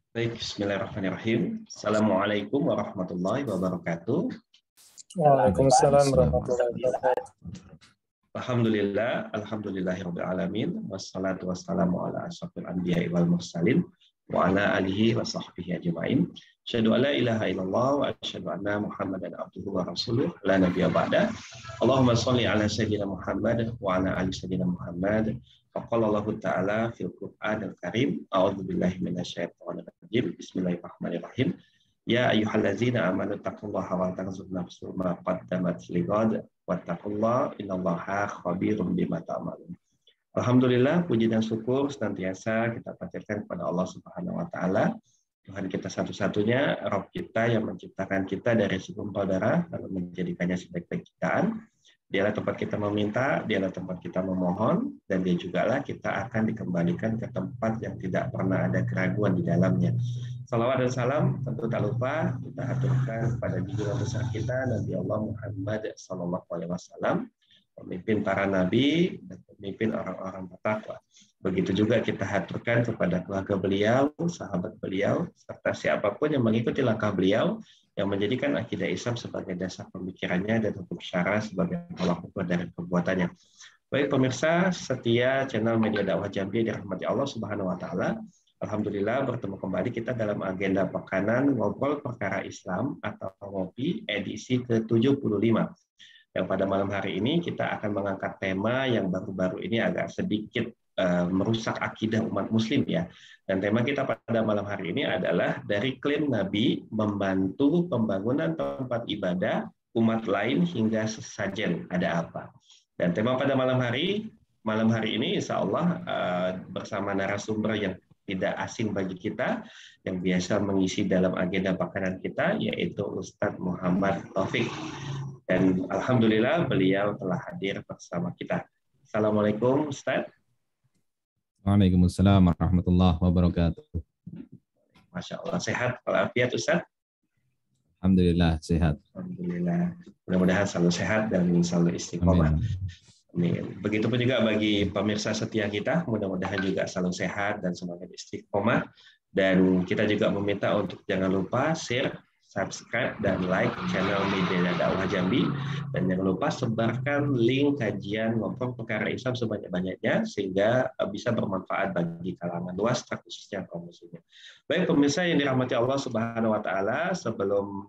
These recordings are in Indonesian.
Baik, bismillahirrahmanirrahim. Assalamualaikum warahmatullahi wabarakatuh. Waalaikumsalam warahmatullahi wabarakatuh. Alhamdulillahirabbil alamin, wassalatu wassalamu ala asyrofil anbiya'i wal mursalin wa ala alihi wa sahbihi ajma'in. Asyhadu an la ilaha illallah wa asyhadu anna Muhammadan abduhu wa rasuluh la nabiyya ba'da. Allahumma shalli ala sayyidina Muhammad wa ala ali sayyidina Muhammad. Faqala Allah Ta'ala fil Qur'anil Karim, a'udzu billahi minasyaitonir rajim. Bismillahirrahmanirrahim. Ya ayyuhallazina amanu taqullaha wa tanzur nafsum ma qaddamat lighad wattaqullaha innallaha khabirum bima ta'malun. Alhamdulillah, puji dan syukur senantiasa kita panjatkan kepada Allah Subhanahu wa taala, Tuhan kita satu-satunya, Rabb kita yang menciptakan kita dari segumpal darah lalu menjadikannya sebaik-baik ciptaan. Dialah tempat kita meminta, dialah tempat kita memohon, dan dia jugalah kita akan dikembalikan ke tempat yang tidak pernah ada keraguan di dalamnya. Salawat dan salam tentu tak lupa kita haturkan kepada junjungan besar kita Nabi Allah Muhammad SAW, pemimpin para nabi dan pemimpin orang-orang bertakwa. Begitu juga kita haturkan kepada keluarga beliau, sahabat beliau, serta siapapun yang mengikuti langkah beliau, yang menjadikan akidah Islam sebagai dasar pemikirannya dan hukum syara sebagai tolak ukur dari perbuatannya. Baik pemirsa setia channel Media Dakwah Jambi dirahmati Allah Subhanahu wa taala. Alhamdulillah bertemu kembali kita dalam agenda pekanan ngobrol perkara Islam atau ngopi edisi ke-75. Yang pada malam hari ini kita akan mengangkat tema yang baru-baru ini agak sedikit merusak akidah umat muslim ya. Dan tema kita pada malam hari ini adalah dari klaim Nabi membantu pembangunan tempat ibadah umat lain hingga sesajen. Ada apa? Dan tema pada malam hari ini insya Allah bersama narasumber yang tidak asing bagi kita, yang biasa mengisi dalam agenda pakanan kita, yaitu Ustadz Muhammad Taufik. Dan alhamdulillah beliau telah hadir bersama kita. Assalamualaikum Ustadz. Waalaikumsalam warahmatullahi wabarakatuh. Masya Allah, sehat walafiat Ustaz? Alhamdulillah sehat. Alhamdulillah. Mudah-mudahan selalu sehat dan selalu istiqomah. Amin. Begitupun juga bagi pemirsa setia kita, mudah-mudahan juga selalu sehat dan semakin istiqomah. Dan kita juga meminta untuk jangan lupa share, subscribe, dan like channel Media Dakwah Jambi. Dan jangan lupa sebarkan link kajian ngobrol perkara Islam sebanyak-banyaknya sehingga bisa bermanfaat bagi kalangan luas, khususnya kaum muslimin. Baik pemirsa yang dirahmati Allah Subhanahu wa taala, sebelum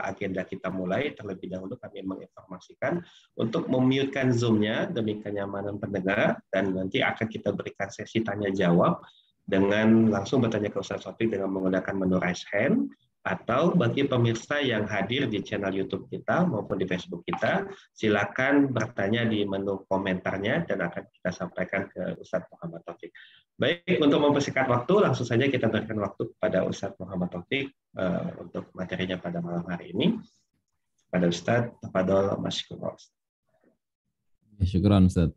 agenda kita mulai, terlebih dahulu kami menginformasikan untuk memute-kan Zoom-nya demi kenyamanan pendengar, dan nanti akan kita berikan sesi tanya jawab dengan langsung bertanya ke Ustaz Taufik dengan menggunakan menu raise hand. Atau bagi pemirsa yang hadir di channel YouTube kita maupun di Facebook kita, silakan bertanya di menu komentarnya dan akan kita sampaikan ke Ustadz Muhammad Taufik. Baik, untuk mempersingkat waktu, langsung saja kita berikan waktu kepada Ustadz Muhammad Taufik untuk materinya pada malam hari ini. Pada Ustadz, tafadhol masykurun. Syukran Ustadz.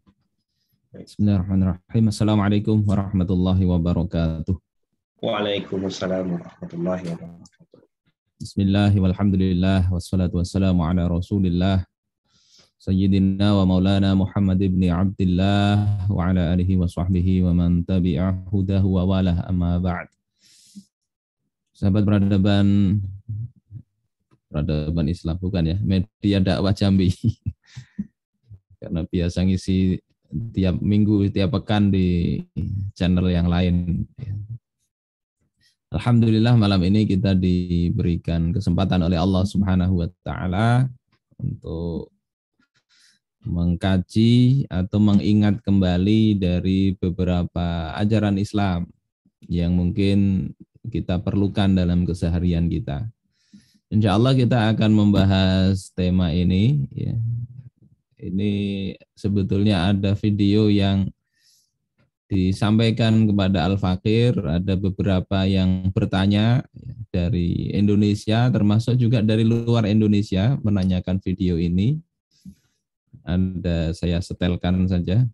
Bismillahirrahmanirrahim. Assalamualaikum warahmatullahi wabarakatuh. Waalaikumsalam warahmatullahi wabarakatuh. Bismillahi walhamdulillah wassalatu wassalamu ala rasulillah Sayyidina wa maulana Muhammad ibn Abdillah wa ala alihi wa sahbihi wa man tabi'ah hudahu wa walah amma ba'd. Sahabat peradaban Islam, bukan ya, Media Dakwah Jambi. Karena biasa ngisi tiap minggu, tiap pekan di channel yang lain. Alhamdulillah malam ini kita diberikan kesempatan oleh Allah Subhanahu wa taala untuk mengkaji atau mengingat kembali dari beberapa ajaran Islam yang mungkin kita perlukan dalam keseharian kita. Insya Allah kita akan membahas tema ini. Ya. Ini sebetulnya ada video yang disampaikan kepada Al-Fakir, ada beberapa yang bertanya dari Indonesia, termasuk juga dari luar Indonesia menanyakan video ini. Saya setelkan saja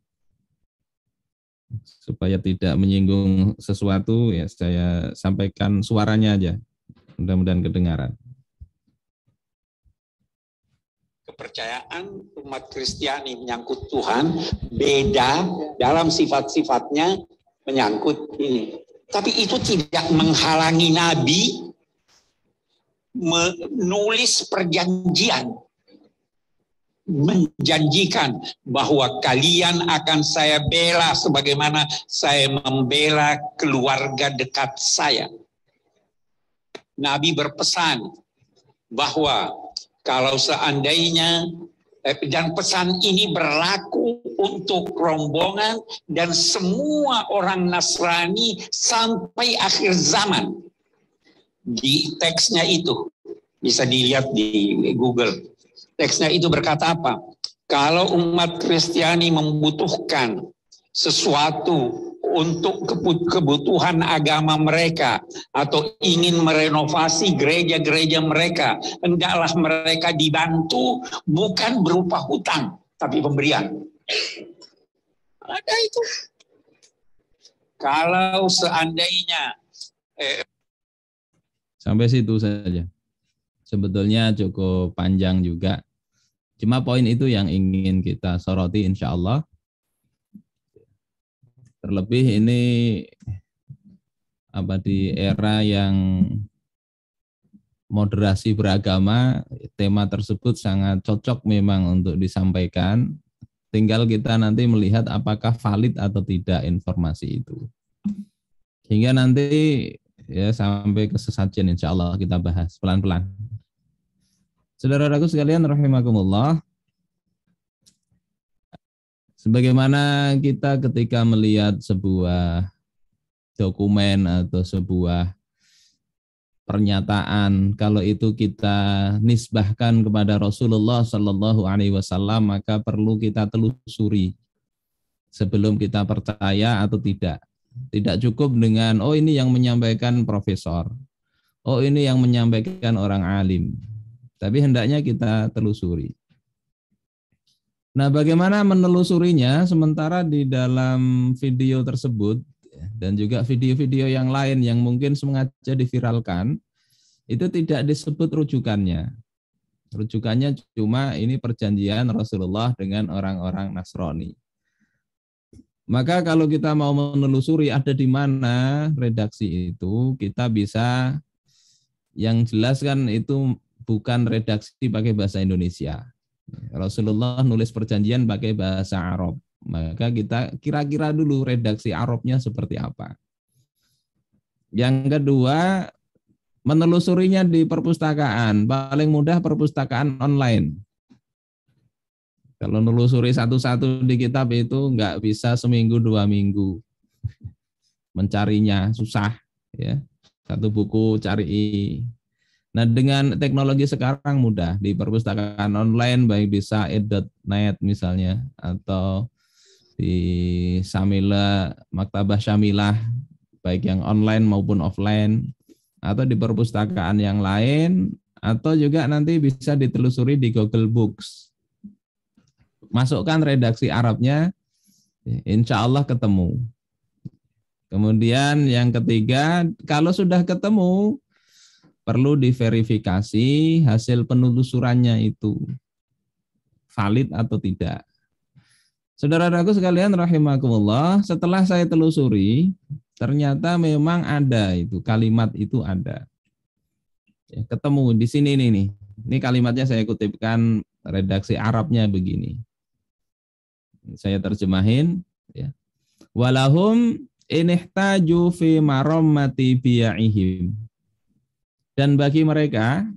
supaya tidak menyinggung sesuatu, ya saya sampaikan suaranya aja, mudah-mudahan kedengaran. Kepercayaan umat Kristiani menyangkut Tuhan beda dalam sifat-sifatnya menyangkut ini. Tapi itu tidak menghalangi Nabi menulis perjanjian, menjanjikan bahwa kalian akan saya bela sebagaimana saya membela keluarga dekat saya. Nabi berpesan bahwa kalau seandainya dan pesan ini berlaku untuk rombongan dan semua orang Nasrani sampai akhir zaman. Di teksnya itu bisa dilihat di Google. Teksnya itu berkata apa? Kalau umat Kristiani membutuhkan sesuatu untuk kebutuhan agama mereka atau ingin merenovasi gereja-gereja mereka, hendaklah mereka dibantu bukan berupa hutang, tapi pemberian. Ada itu. Kalau seandainya sampai situ saja. Sebetulnya cukup panjang juga. Cuma poin itu yang ingin kita soroti insya Allah. Terlebih ini di era yang moderasi beragama, tema tersebut sangat cocok memang untuk disampaikan. Tinggal kita nanti melihat apakah valid atau tidak informasi itu. Hingga nanti ya sampai ke sesajen insya Allah kita bahas pelan-pelan. Saudara-saudaraku sekalian rahimakumullah. Sebagaimana kita ketika melihat sebuah dokumen atau sebuah pernyataan, kalau itu kita nisbahkan kepada Rasulullah Shallallahu Alaihi Wasallam, maka perlu kita telusuri sebelum kita percaya atau tidak. Tidak cukup dengan oh ini yang menyampaikan profesor, oh ini yang menyampaikan orang alim, tapi hendaknya kita telusuri. Nah, bagaimana menelusurinya? Sementara di dalam video tersebut dan juga video-video yang lain yang mungkin sengaja diviralkan, itu tidak disebut rujukannya. Rujukannya cuma ini perjanjian Rasulullah dengan orang-orang Nasrani. Maka kalau kita mau menelusuri ada di mana redaksi itu, kita bisa yang jelas kan itu bukan redaksi pakai bahasa Indonesia. Rasulullah nulis perjanjian pakai bahasa Arab. Maka kita kira-kira dulu redaksi Arabnya seperti apa. Yang kedua, menelusurinya di perpustakaan. Paling mudah perpustakaan online. Kalau menelusuri satu-satu di kitab itu nggak bisa seminggu 2 minggu. Mencarinya susah. Ya. Satu buku cari. Nah, dengan teknologi sekarang mudah di perpustakaan online, baik di said.net misalnya atau di Syamilah, Maktabah Syamilah, baik yang online maupun offline, atau di perpustakaan yang lain, atau juga nanti bisa ditelusuri di Google Books. Masukkan redaksi Arabnya, insya Allah ketemu. Kemudian yang ketiga, kalau sudah ketemu, perlu diverifikasi hasil penelusurannya itu valid atau tidak. Saudara-saudaraku sekalian rahimakumullah, setelah saya telusuri, ternyata memang ada itu, kalimat itu ada. Ya, ketemu di sini nih. Ini kalimatnya saya kutipkan redaksi Arabnya begini. Saya terjemahin ya. Walahum inihtaju fi marammati bi'ihim. Dan bagi mereka,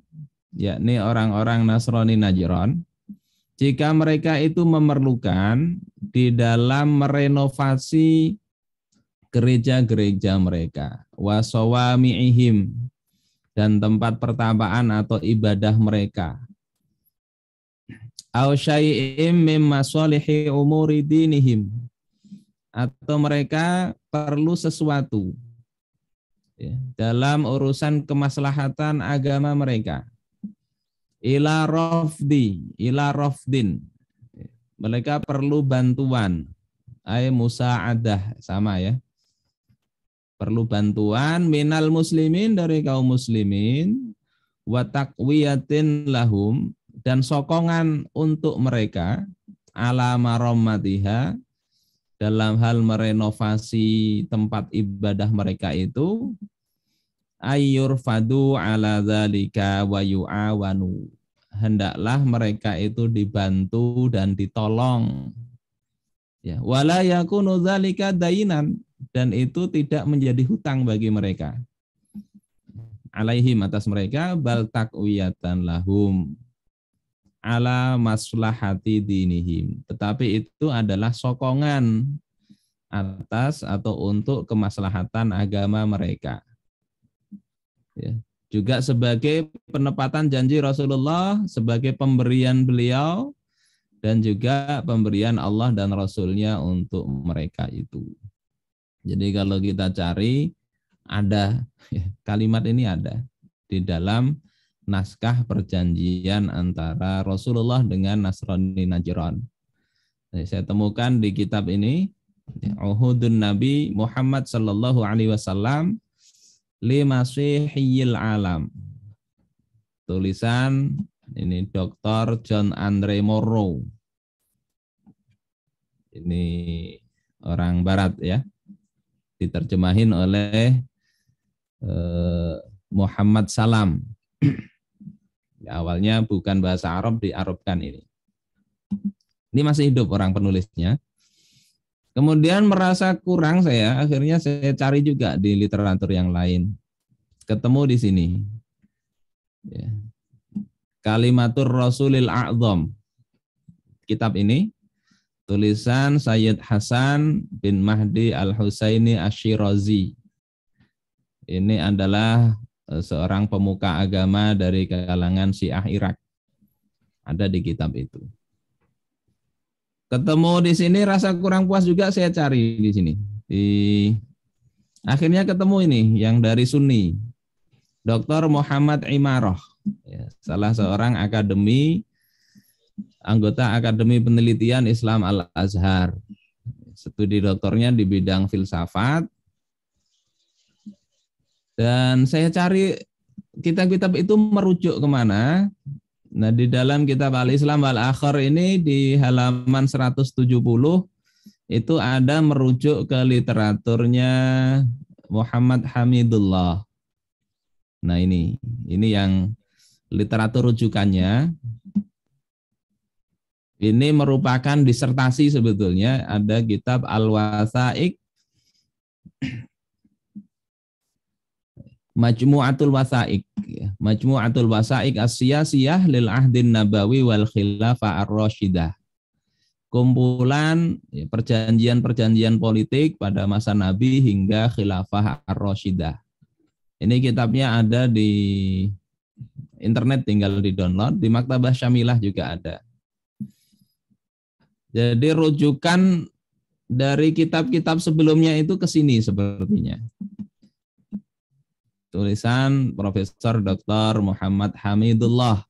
yakni orang-orang Nasrani Najran, jika mereka itu memerlukan di dalam merenovasi gereja-gereja mereka, wasawami'ihim, dan tempat pertapaan atau ibadah mereka, au syai'im mim masalihi umuri dinihim, atau mereka perlu sesuatu dalam urusan kemaslahatan agama mereka, ila rafdin, mereka perlu bantuan, musa'adah, sama ya, perlu bantuan minal muslimin, dari kaum muslimin, wa taqwiyatin lahum, dan sokongan untuk mereka, ala marammatiha, dalam hal merenovasi tempat ibadah mereka itu ayyurfadu ala dzalika wa yu'awanu. Hendaklah mereka itu dibantu dan ditolong. Ya, wala yakunu dzalika dainan, dan itu tidak menjadi hutang bagi mereka. Alaihim, atas mereka, bal taqwiyatan lahum ala maslahati dinihim. Tetapi itu adalah sokongan atas atau untuk kemaslahatan agama mereka. Ya. Juga sebagai penepatan janji Rasulullah, sebagai pemberian beliau, dan juga pemberian Allah dan Rasulnya untuk mereka itu. Jadi kalau kita cari, ada ya, kalimat ini ada di dalam naskah perjanjian antara Rasulullah dengan Nasrani Najran. Nah, saya temukan di kitab ini, Uhudun Nabi Muhammad sallallahu alaihi wasallam li Masihiyil Alam. Tulisan ini Dr. John Andre Morrow. Ini orang barat ya. Diterjemahin oleh Muhammad Salam. Awalnya bukan bahasa Arab, diarabkan ini. Ini masih hidup orang penulisnya. Kemudian merasa kurang saya, akhirnya saya cari juga di literatur yang lain. Ketemu di sini. Ya. Kalimatur Rasulil A'zam. Kitab ini tulisan Sayyid Hasan bin Mahdi Al-Husaini Ash-Shirazi. Ini adalah seorang pemuka agama dari kalangan Syiah Irak. Ada di kitab itu. Ketemu di sini rasa kurang puas juga saya cari di sini. Akhirnya ketemu ini yang dari Sunni. Dr. Muhammad Imarah, ya, salah seorang anggota Akademi Penelitian Islam Al-Azhar. Studi doktornya di bidang filsafat. Dan saya cari kitab-kitab itu merujuk kemana. Nah, di dalam kitab Al-Islam Wal-Akhar ini di halaman 170 itu ada merujuk ke literaturnya Muhammad Hamidullah. Nah, ini yang literatur rujukannya. Ini merupakan disertasi sebetulnya, ada kitab Al-Wasaik Majmu'atul Wasaik, Majmu'atul Wasaik As-Siyasiyah lil Ahdin Nabawi wal Khilafah Ar-Rasyidah. Kumpulan perjanjian-perjanjian politik pada masa Nabi hingga Khilafah Ar-Rasyidah. Ini kitabnya ada di internet, tinggal di-download, di Maktabah Syamilah juga ada. Jadi rujukan dari kitab-kitab sebelumnya itu ke sini sepertinya. Tulisan Profesor Dr. Muhammad Hamidullah.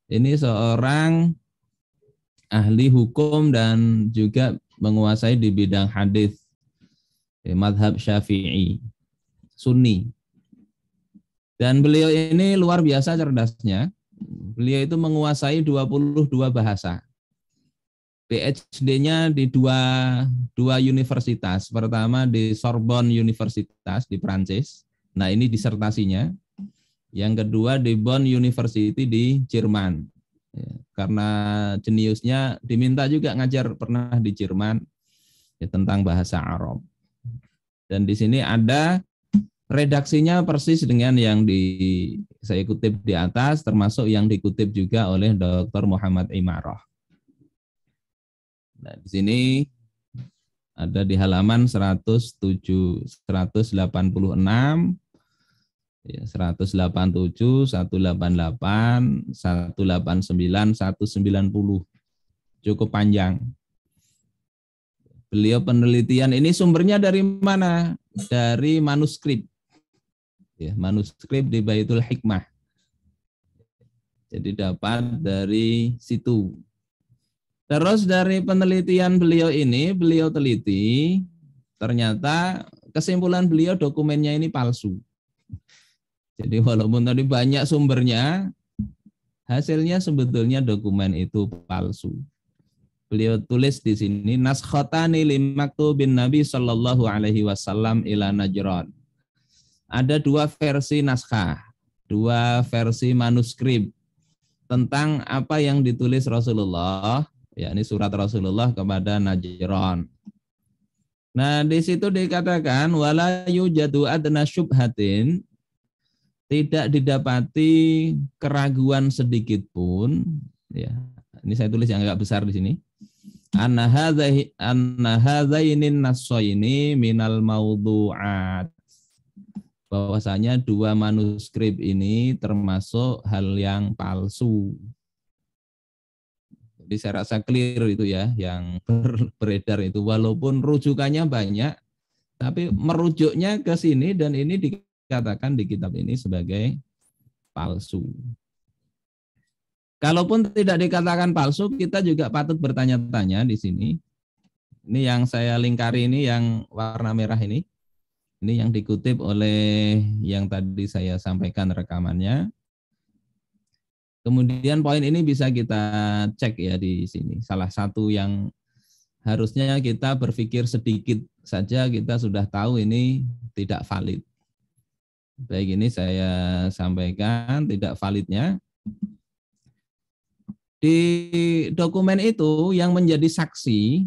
Ini seorang ahli hukum dan juga menguasai di bidang hadis, mazhab Syafi'i, Sunni. Dan beliau ini luar biasa cerdasnya. Beliau itu menguasai 22 bahasa. PhD-nya di dua universitas. Pertama di Sorbonne Universitas di Prancis. Nah, ini disertasinya. Yang kedua di Bonn University di Jerman. Ya, karena jeniusnya diminta juga ngajar pernah di Jerman ya, tentang bahasa Arab. Dan di sini ada redaksinya persis dengan yang saya kutip di atas, termasuk yang dikutip juga oleh Dr. Muhammad Imarah. Nah, di sini ada di halaman 186, 187, 188, 189, 190. Cukup panjang. Beliau penelitian ini sumbernya dari mana? Dari manuskrip. Ya, manuskrip di Baitul Hikmah. Jadi dapat dari situ. Terus dari penelitian beliau ini, beliau teliti, ternyata kesimpulan beliau dokumennya ini palsu. Jadi walaupun tadi banyak sumbernya, hasilnya sebetulnya dokumen itu palsu. Beliau tulis di sini naskhatani limaktubin Nabi sallallahu alaihi wasallam ila Najran. Ada dua versi naskah, dua versi manuskrip tentang apa yang ditulis Rasulullah, yakni surat Rasulullah kepada Najran. Nah, di situ dikatakan wala yujadu adna syubhatin, tidak didapati keraguan sedikit pun, ya. Ini saya tulis yang agak besar di sini. Anna hadzainin nassaini minal mawdu'at. Bahwasanya dua manuskrip ini termasuk hal yang palsu. Jadi saya rasa clear itu ya, yang beredar itu. Walaupun rujukannya banyak, tapi merujuknya ke sini dan ini dikatakan di kitab ini sebagai palsu. Kalaupun tidak dikatakan palsu, kita juga patut bertanya-tanya di sini. Ini yang saya lingkari ini, yang warna merah ini. Ini yang dikutip oleh yang tadi saya sampaikan rekamannya. Kemudian poin ini bisa kita cek ya di sini. Salah satu yang harusnya kita berpikir sedikit saja kita sudah tahu ini tidak valid. Baik, ini saya sampaikan tidak validnya. Di dokumen itu yang menjadi saksi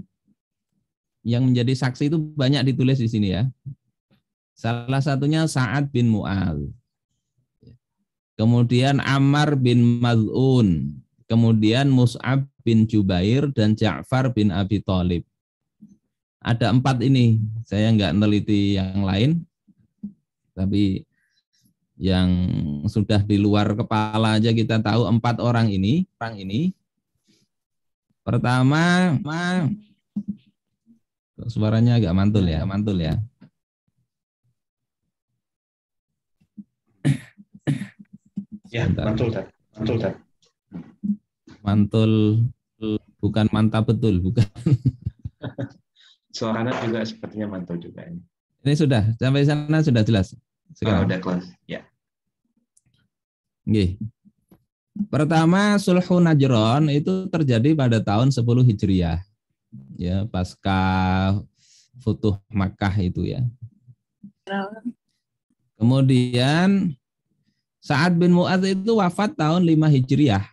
itu banyak ditulis di sini ya. Salah satunya Sa'ad bin Mu'adz. Kemudian Ammar bin Maz'un. Kemudian Mus'ab bin Jubair dan Ja'far bin Abi Thalib. Ada 4 ini. Saya nggak neliti yang lain. Tapi yang sudah di luar kepala aja kita tahu 4 orang ini. Pertama, suaranya agak mantul ya. Ya, mantul. Mantul, bukan mantap betul, bukan. Suaranya juga sepertinya mantul juga ini. Ini sudah, sampai sana sudah jelas. Sekarang. Udah kelas, ya. Nggih. Pertama, Sulhu Najran itu terjadi pada tahun 10 Hijriah. Ya, pasca Futuh Makkah itu ya. Kemudian Sa'ad bin Mu'adz itu wafat tahun 5 Hijriah.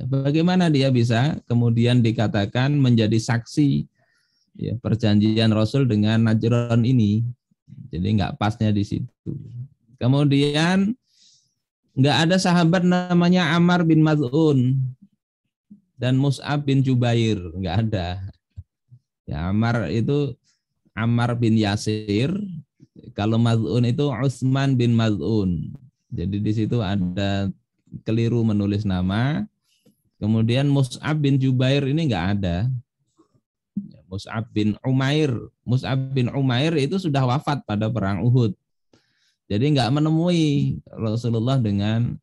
Bagaimana dia bisa kemudian dikatakan menjadi saksi ya, perjanjian Rasul dengan Najran ini? Jadi nggak pasnya di situ. Kemudian nggak ada sahabat namanya Ammar bin Maz'un dan Mus'ab bin Jubair, nggak ada. Ya, Ammar itu Ammar bin Yasir. Kalau Maz'un itu Utsman bin Maz'un. Jadi di situ ada keliru menulis nama. Kemudian Mus'ab bin Jubair ini enggak ada. Mus'ab bin Umair itu sudah wafat pada perang Uhud. Jadi enggak menemui Rasulullah dengan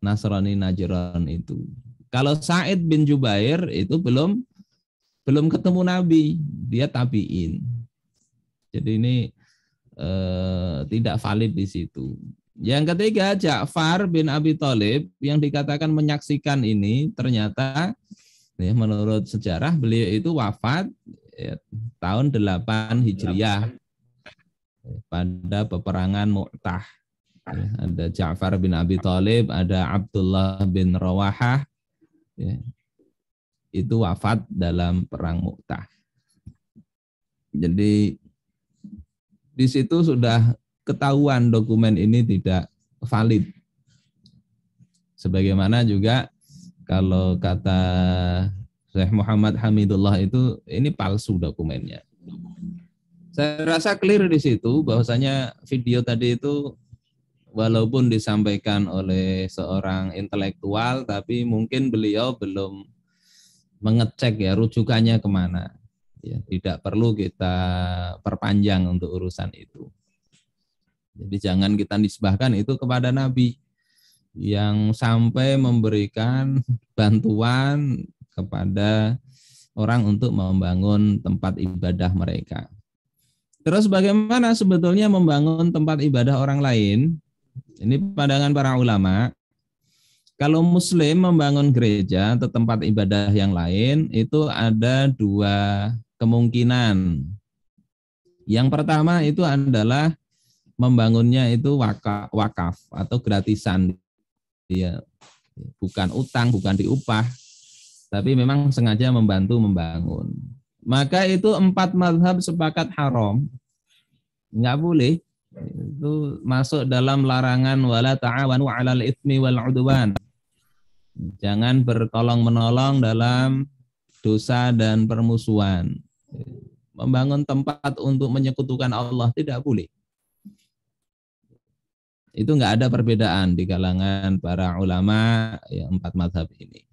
Nasrani Najran itu. Kalau Sa'id bin Jubair itu belum ketemu Nabi, dia tabi'in. Jadi ini tidak valid di situ. Yang ketiga, Ja'far bin Abi Thalib yang dikatakan menyaksikan ini ternyata ya, menurut sejarah beliau itu wafat ya, tahun 8 Hijriah pada peperangan Mu'tah. Ya, ada Ja'far bin Abi Thalib, ada Abdullah bin Rawahah, ya, itu wafat dalam perang Mu'tah. Jadi di situ sudah ketahuan dokumen ini tidak valid. Sebagaimana juga kalau kata Syekh Muhammad Hamidullah itu ini palsu dokumennya. Saya rasa clear di situ bahwasanya video tadi itu walaupun disampaikan oleh seorang intelektual tapi mungkin beliau belum mengecek ya rujukannya kemana. Ya, tidak perlu kita perpanjang untuk urusan itu. Jadi jangan kita nisbahkan itu kepada Nabi yang sampai memberikan bantuan kepada orang untuk membangun tempat ibadah mereka. Terus bagaimana sebetulnya membangun tempat ibadah orang lain? Ini pandangan para ulama. Kalau Muslim membangun gereja atau tempat ibadah yang lain, itu ada dua kemungkinan. Yang pertama itu adalah membangunnya itu wakaf atau gratisan. Ya, bukan utang, bukan diupah, tapi memang sengaja membantu membangun. Maka itu 4 mazhab sepakat haram. Enggak boleh. Itu masuk dalam larangan wala ta'awanu 'alal itsmi wal 'udwan. Jangan bertolong-menolong dalam dosa dan permusuhan. Membangun tempat untuk menyekutukan Allah tidak boleh. Itu enggak ada perbedaan di kalangan para ulama yang 4 mazhab ini.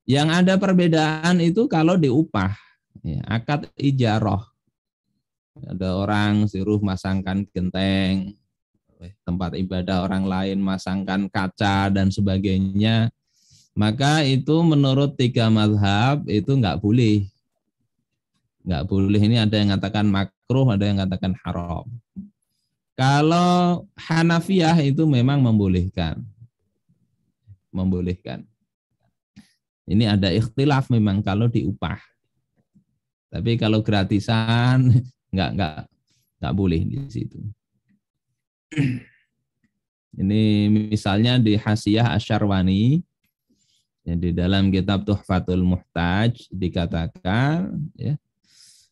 Yang ada perbedaan itu kalau diupah, ya, akad ijarah. Ada orang suruh masangkan genteng, tempat ibadah orang lain masangkan kaca dan sebagainya, maka itu menurut 3 mazhab itu enggak boleh. Enggak boleh, ini ada yang mengatakan makruh, ada yang mengatakan haram. Kalau Hanafiyah itu memang membolehkan. Membolehkan. Ini ada ikhtilaf memang kalau diupah. Tapi kalau gratisan enggak boleh di situ. Ini misalnya di Hasiyah Asyarwani, ya, di dalam kitab Tuhfatul Muhtaj dikatakan, ya,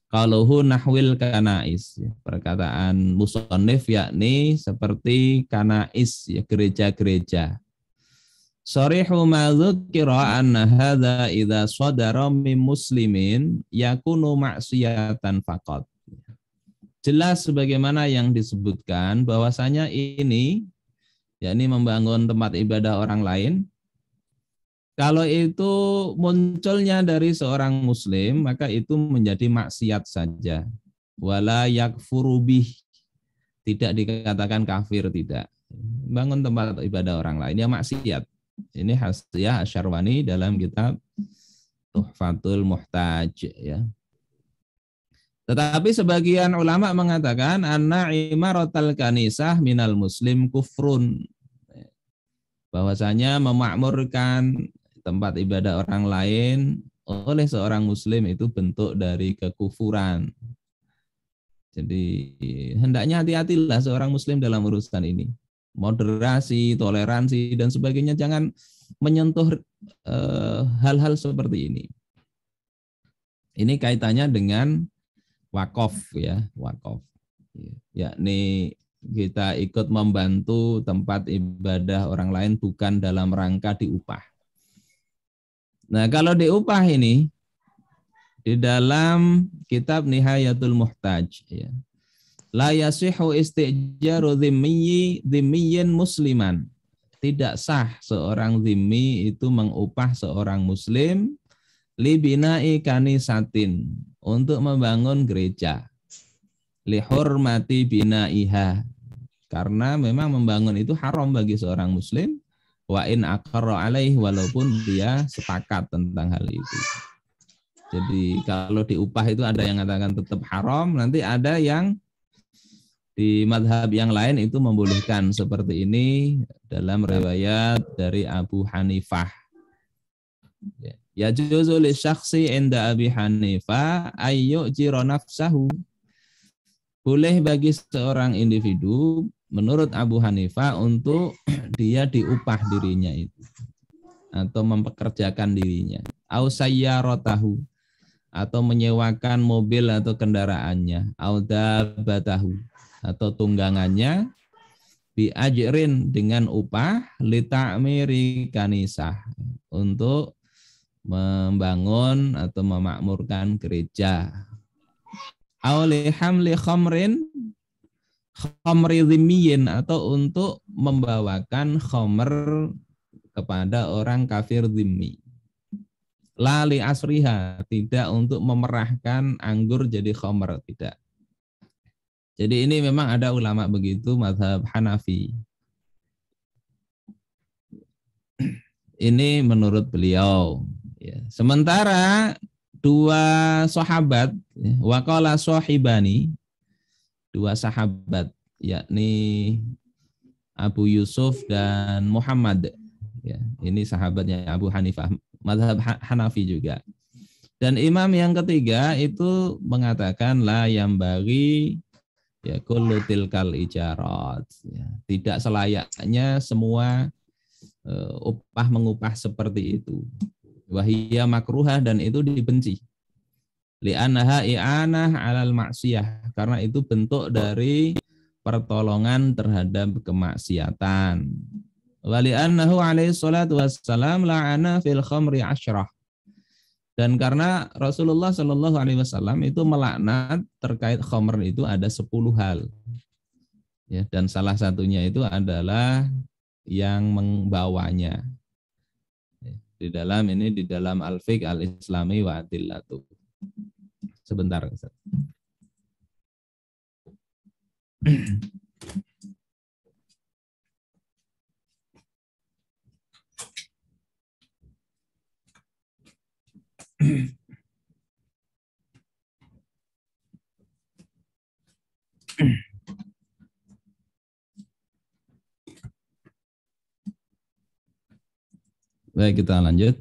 qaluhu nahwil kanais, ya, perkataan musannif yakni seperti kanais, ya, gereja-gereja. Sharihu ma dzukira anna hadza idza sadara min muslimin yakunu ma'siyatan faqat. Jelas sebagaimana yang disebutkan bahwasanya ini, yakni membangun tempat ibadah orang lain, kalau itu munculnya dari seorang muslim, maka itu menjadi maksiat saja. Wala yakfuru bih, tidak dikatakan kafir, tidak. Bangun tempat ibadah orang lain, ya maksiat. Ini Hasiyah Asyarwani dalam kitab Tuhfatul Muhtaj, ya. Tetapi sebagian ulama mengatakan anna imaratal kanisah minal muslim kufrun. Bahwasanya memakmurkan tempat ibadah orang lain oleh seorang muslim itu bentuk dari kekufuran. Jadi hendaknya hati-hatilah seorang muslim dalam urusan ini. Moderasi, toleransi dan sebagainya, jangan menyentuh hal-hal seperti ini. Ini kaitannya dengan wakaf, ya, wakaf. Yakni kita ikut membantu tempat ibadah orang lain bukan dalam rangka diupah. Nah, kalau diupah ini di dalam kitab Nihayatul Muhtaj, ya. La yasihu istijaru dhimmiyin musliman. Tidak sah seorang dhimmi itu mengupah seorang muslim li bina'i kanisatin, untuk membangun gereja, lihurmati bina'iha, karena memang membangun itu haram bagi seorang muslim, wa in aqarra alaih, walaupun dia sepakat tentang hal itu. Jadi kalau diupah itu ada yang mengatakan tetap haram, nanti ada yang di madhab yang lain itu membolehkan, seperti ini dalam riwayat dari Abu Hanifah. Ya juzu li syakhsi inda Abi Hanifah ayyujira nafsahu. Boleh bagi seorang individu menurut Abu Hanifah untuk dia diupah dirinya itu atau mempekerjakan dirinya. Au sayyaratahu, atau menyewakan mobil atau kendaraannya. Au dabbatahu, atau tunggangannya. Bi ajrin, dengan upah, li ta'miri kanisah, untuk membangun atau memakmurkan gereja. Auli hamli khamri dhimmiyin, atau untuk membawakan khamr kepada orang kafir dhimmi. La li asriha, tidak untuk memerahkan anggur jadi khamr, tidak. Jadi ini memang ada ulama begitu, mazhab Hanafi. Ini menurut beliau. Ya. Sementara 2 sahabat, waqala sahibani, 2 sahabat, yakni Abu Yusuf dan Muhammad, Ya, ini sahabatnya Abu Hanifah, mazhab Hanafi juga. Dan imam yang ketiga itu mengatakan la yang bagi ya kullu tilkal ijarat. Ya, tidak selayaknya semua upah mengupah seperti itu. Wahiyya makruhah, dan itu dibenci. Li'annaha i'anah 'alal maksiyah, karena itu bentuk dari pertolongan terhadap kemaksiatan. Wa li'annahu alaihi salatu wassalam la'ana fil khamri 'asyrah. Dan karena Rasulullah Shallallahu alaihi wasallam itu melaknat terkait khamr itu ada 10 hal. Ya, dan salah satunya itu adalah yang membawanya. Di dalam Al-Fiqh Al-Islami wa Adillatu. Sebentar, Ustaz. Baik, kita lanjut.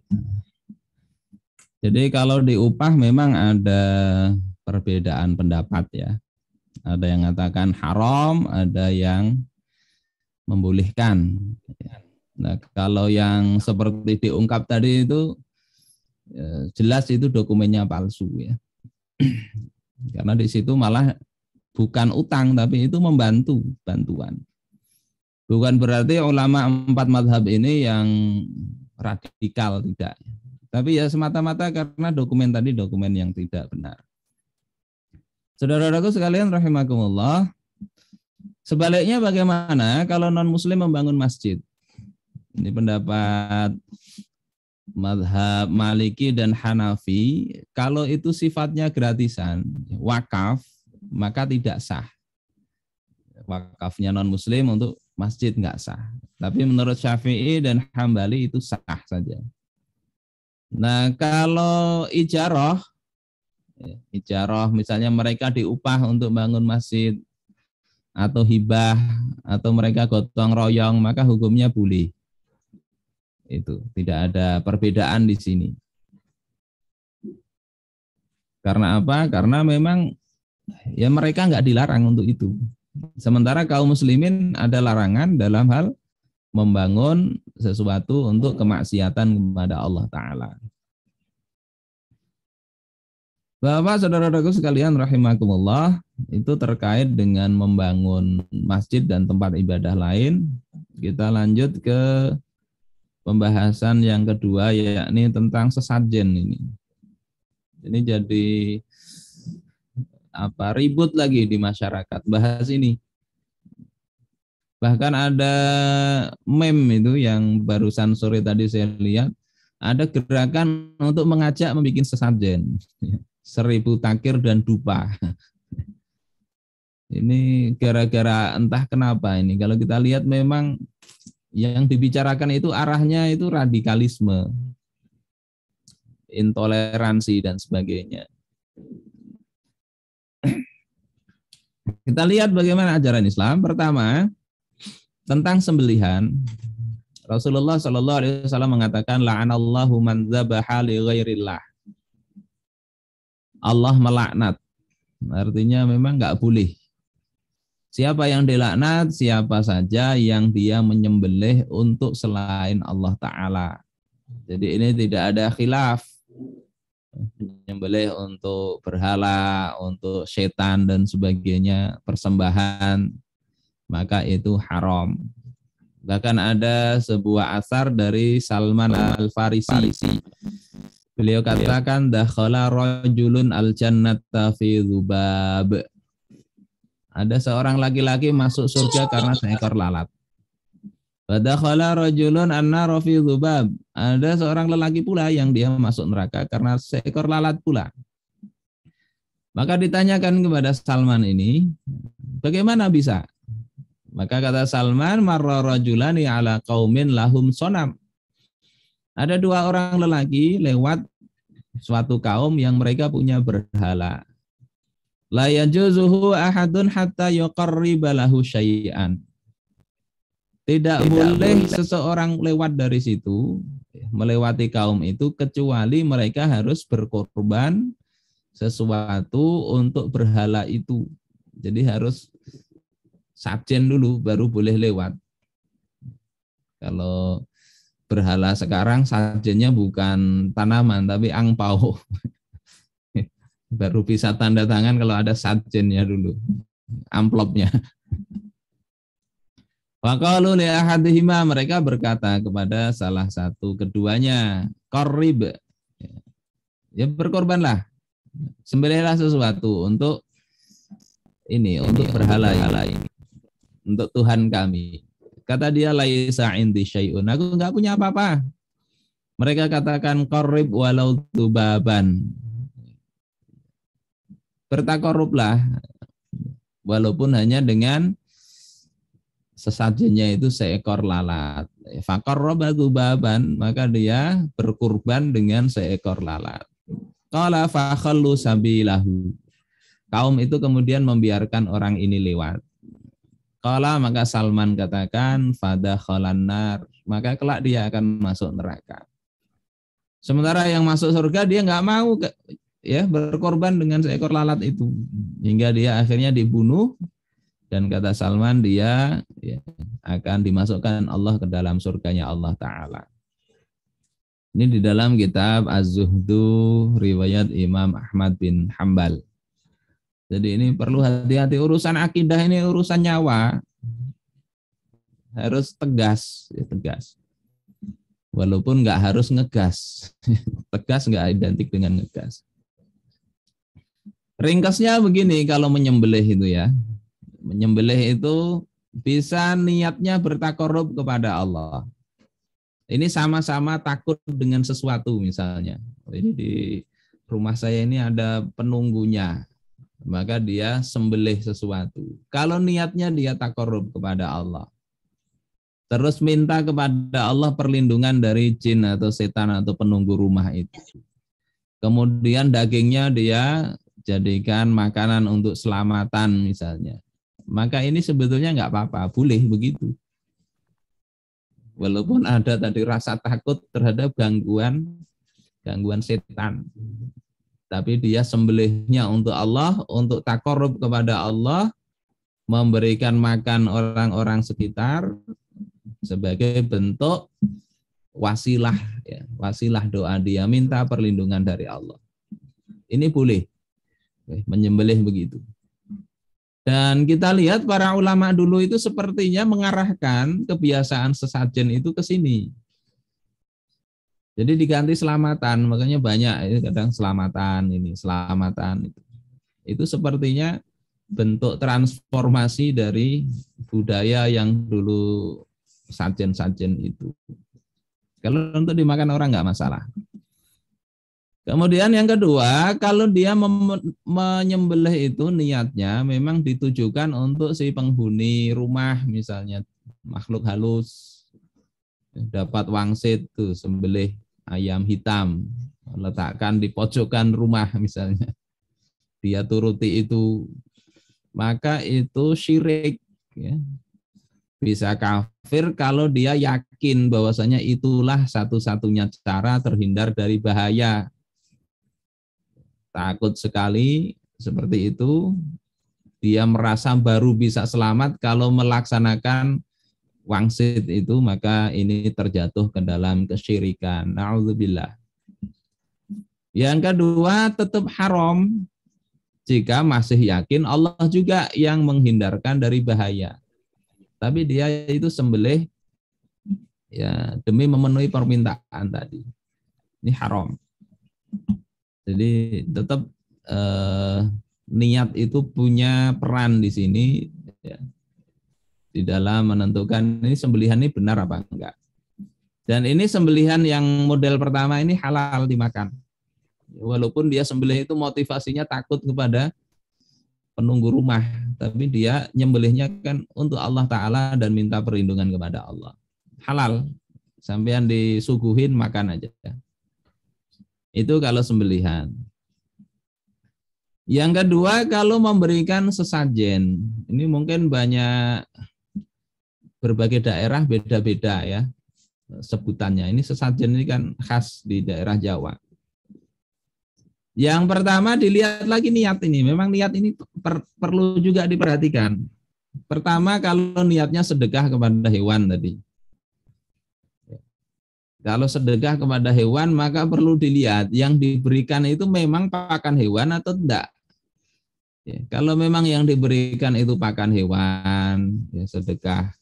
Jadi kalau di upah memang ada perbedaan pendapat ya. Ada yang mengatakan haram, ada yang membolehkan. Nah, kalau yang seperti diungkap tadi itu jelas itu dokumennya palsu ya. Karena di situ malah bukan utang tapi itu bantuan. Bukan berarti ulama 4 mazhab ini yang radikal, tidak. Tapi ya semata-mata karena dokumen tadi dokumen yang tidak benar. Saudara-saudaraku sekalian rahimakumullah, sebaliknya bagaimana kalau non-muslim membangun masjid? Ini pendapat mazhab Maliki dan Hanafi, kalau itu sifatnya gratisan, wakaf, maka tidak sah. Wakafnya non-muslim untuk masjid nggak sah. Tapi menurut Syafi'i dan Hambali itu sah saja. Nah, kalau ijarah misalnya mereka diupah untuk bangun masjid atau hibah atau mereka gotong royong, maka hukumnya boleh. Itu tidak ada perbedaan di sini. Karena apa? Karena memang ya mereka nggak dilarang untuk itu. Sementara kaum muslimin ada larangan dalam hal membangun sesuatu untuk kemaksiatan kepada Allah Ta'ala. Bapak, saudara-saudaraku sekalian rahimakumullah, itu terkait dengan membangun masjid dan tempat ibadah lain. Kita lanjut ke pembahasan yang kedua, yakni tentang sesajen ini. Ini jadi ribut lagi di masyarakat bahas ini. Bahkan ada meme itu yang barusan sore tadi saya lihat, ada gerakan untuk mengajak membuat sesajen, 1000 takir dan dupa. Ini gara-gara entah kenapa ini. Kalau kita lihat memang yang dibicarakan itu arahnya itu radikalisme, intoleransi dan sebagainya. Kita lihat bagaimana ajaran Islam. Pertama, tentang sembelihan, Rasulullah Shallallahu Alaihi Wasallam mengatakan, la'anallahu man dzabaha li ghairillah. Allah melaknat, artinya memang nggak boleh. Siapa yang dilaknat? Siapa saja yang dia menyembelih untuk selain Allah Ta'ala. Jadi ini tidak ada khilaf. Menyembelih untuk berhala, untuk setan dan sebagainya, persembahan, maka itu haram. Bahkan ada sebuah asar dari Salman Al-Farisi. Beliau katakan, dakhala rajulun al-jannata fi dzubab. Ada seorang laki-laki masuk surga karena seekor lalat. Wa dakhala rajulun an-nar fi dzubab. Ada seorang lelaki pula yang dia masuk neraka karena seekor lalat pula. Maka ditanyakan kepada Salman ini, bagaimana bisa? Maka kata Salman, marra rajulani ala qaumin lahum sonam. Ada 2 orang lelaki lewat suatu kaum yang mereka punya berhala. La yajuzuhu ahadun hatta yuqarriba lahu syai'an. Tidak boleh seseorang lewat dari situ, melewati kaum itu, kecuali mereka harus berkorban sesuatu untuk berhala itu. Jadi harus sajen dulu baru boleh lewat. Kalau berhala sekarang sajennya bukan tanaman tapi angpau. Baru bisa tanda tangan kalau ada sajennya dulu, amplopnya. Waqalu li ahadihima, mereka berkata kepada salah satu keduanya, qarrib, ya berkorbanlah, sembelihlah sesuatu untuk ini, untuk berhala ini, untuk Tuhan kami. Kata dia, laisa indi syai'un, aku enggak punya apa-apa. Mereka katakan, qarrib walau tubaban, bertakorublah walaupun hanya dengan sesajennya itu seekor lalat. Faqarraba tubaban, maka dia berkurban dengan seekor lalat. Qala fa khallu sabilahu, kaum itu kemudian membiarkan orang ini lewat. Qala, maka Salman katakan, fadakhalan nar, maka kelak dia akan masuk neraka. Sementara yang masuk surga dia nggak mau ya berkorban dengan seekor lalat itu, hingga dia akhirnya dibunuh. Dan kata Salman, dia ya, akan dimasukkan Allah ke dalam surganya Allah Ta'ala. Ini di dalam kitab Az-Zuhdu riwayat Imam Ahmad bin Hanbal. Jadi ini perlu hati-hati, urusan akidah ini urusan nyawa. Harus tegas, ya, tegas. Walaupun nggak harus ngegas. Tegas nggak identik dengan ngegas. Ringkasnya begini, kalau menyembelih itu ya. Menyembelih itu bisa niatnya bertakarrub kepada Allah. Ini sama-sama takut dengan sesuatu misalnya. Ini di rumah saya ini ada penunggunya, maka dia sembelih sesuatu. Kalau niatnya dia takarrub kepada Allah, terus minta kepada Allah perlindungan dari jin atau setan atau penunggu rumah itu. Kemudian dagingnya dia jadikan makanan untuk selamatan misalnya. Maka ini sebetulnya nggak apa-apa, boleh begitu. Walaupun ada tadi rasa takut terhadap gangguan setan. Tapi dia sembelihnya untuk Allah, untuk takarrub kepada Allah, memberikan makan orang-orang sekitar sebagai bentuk wasilah, ya, wasilah doa dia, minta perlindungan dari Allah. Ini boleh, menyembelih begitu. Dan kita lihat para ulama dulu itu sepertinya mengarahkan kebiasaan sesajen itu ke sini. Jadi diganti selamatan, makanya banyak kadang selamatan ini, selamatan itu. Itu sepertinya bentuk transformasi dari budaya yang dulu sajen-sajen itu. Kalau untuk dimakan orang nggak masalah. Kemudian yang kedua, kalau dia menyembelih itu niatnya memang ditujukan untuk si penghuni rumah, misalnya makhluk halus, dapat wangsit tuh sembelih ayam hitam, letakkan di pojokan rumah misalnya, dia turuti itu, maka itu syirik, ya. Bisa kafir kalau dia yakin bahwasanya itulah satu-satunya cara terhindar dari bahaya. Takut sekali seperti itu, dia merasa baru bisa selamat kalau melaksanakan wangsit itu, maka ini terjatuh ke dalam kesyirikan. Na'udzubillah. Yang kedua, tetap haram jika masih yakin Allah juga yang menghindarkan dari bahaya. Tapi dia itu sembelih ya demi memenuhi permintaan tadi. Ini haram. Jadi tetap niat itu punya peran di sini, ya, di dalam menentukan ini sembelihan ini benar apa enggak. Dan ini sembelihan yang model pertama ini halal dimakan. Walaupun dia sembelih itu motivasinya takut kepada penunggu rumah, tapi dia nyembelihnya kan untuk Allah Ta'ala dan minta perlindungan kepada Allah. Halal, sampean disuguhin makan aja. Itu kalau sembelihan. Yang kedua, kalau memberikan sesajen. Ini mungkin banyak berbagai daerah beda-beda ya sebutannya. Ini sesajen ini kan khas di daerah Jawa. Yang pertama dilihat lagi niat ini. Memang niat ini perlu juga diperhatikan. Pertama kalau niatnya sedekah kepada hewan tadi. Kalau sedekah kepada hewan maka perlu dilihat yang diberikan itu memang pakan hewan atau tidak. Ya, kalau memang yang diberikan itu pakan hewan, ya sedekah.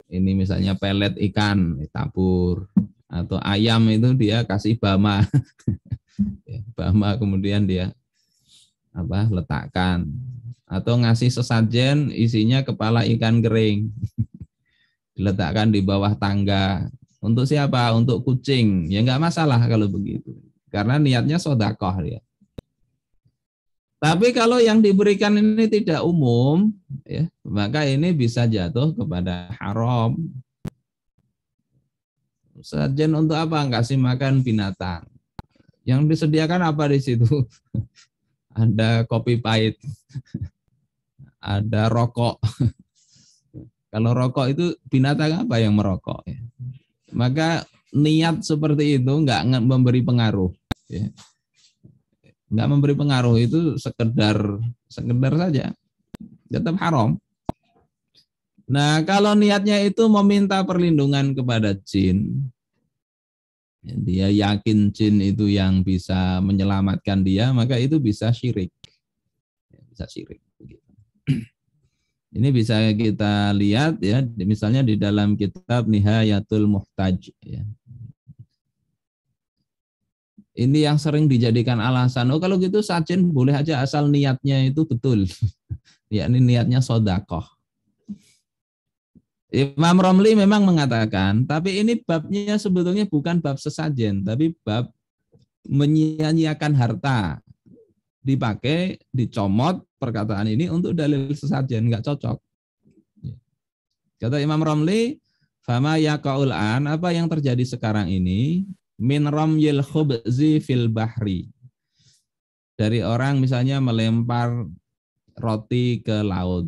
Ini misalnya pelet ikan tabur atau ayam itu dia kasih bama. Bama kemudian dia letakkan atau ngasih sesajen isinya kepala ikan kering diletakkan di bawah tangga. Untuk siapa? Untuk kucing. Ya enggak masalah kalau begitu karena niatnya sedekah ya. Tapi kalau yang diberikan ini tidak umum ya, maka ini bisa jatuh kepada haram. Sesajen untuk apa? Kasih makan binatang. Yang disediakan apa di situ? Ada kopi pahit, ada rokok. Kalau rokok itu binatang apa yang merokok? Ya. Maka niat seperti itu enggak memberi pengaruh. Ya. Enggak memberi pengaruh itu sekedar saja, tetap haram. Nah kalau niatnya itu meminta perlindungan kepada jin, dia yakin jin itu yang bisa menyelamatkan dia, maka itu bisa syirik. Bisa syirik. Ini bisa kita lihat ya, misalnya di dalam kitab Nihayatul Muhtaj. Ya. Ini yang sering dijadikan alasan, oh kalau gitu sajen boleh aja asal niatnya itu betul. Yakni niatnya sedekah. Imam Romli memang mengatakan, tapi ini babnya sebetulnya bukan bab sesajen, tapi bab menyia-nyiakan harta. Dipakai, dicomot perkataan ini untuk dalil sesajen, enggak cocok. Kata Imam Romli, fama yaqaul an, apa yang terjadi sekarang ini, min ramyil khubzi fil bahri. Dari orang misalnya melempar roti ke laut.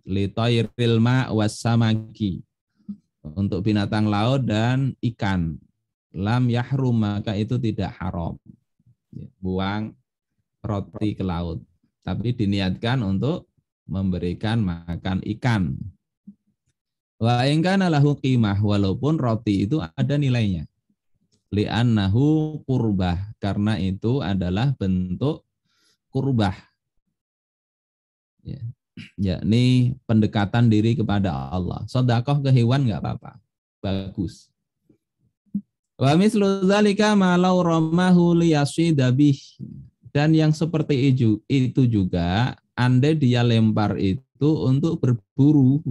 Litairil ma wassamaki. Untuk binatang laut dan ikan. Lam yahrum, maka itu tidak haram. Buang roti ke laut. Tapi diniatkan untuk memberikan makan ikan. Wa in kana lahu qimah, walaupun roti itu ada nilainya. Li'annahu qurbah, karena itu adalah bentuk qurbah. Ya. Yakni pendekatan diri kepada Allah. Sedekah ke hewan enggak apa-apa. Bagus. Wa mislu dzalika ma law ramahu liyasida bih. Dan yang seperti itu juga andai dia lempar itu untuk berburu,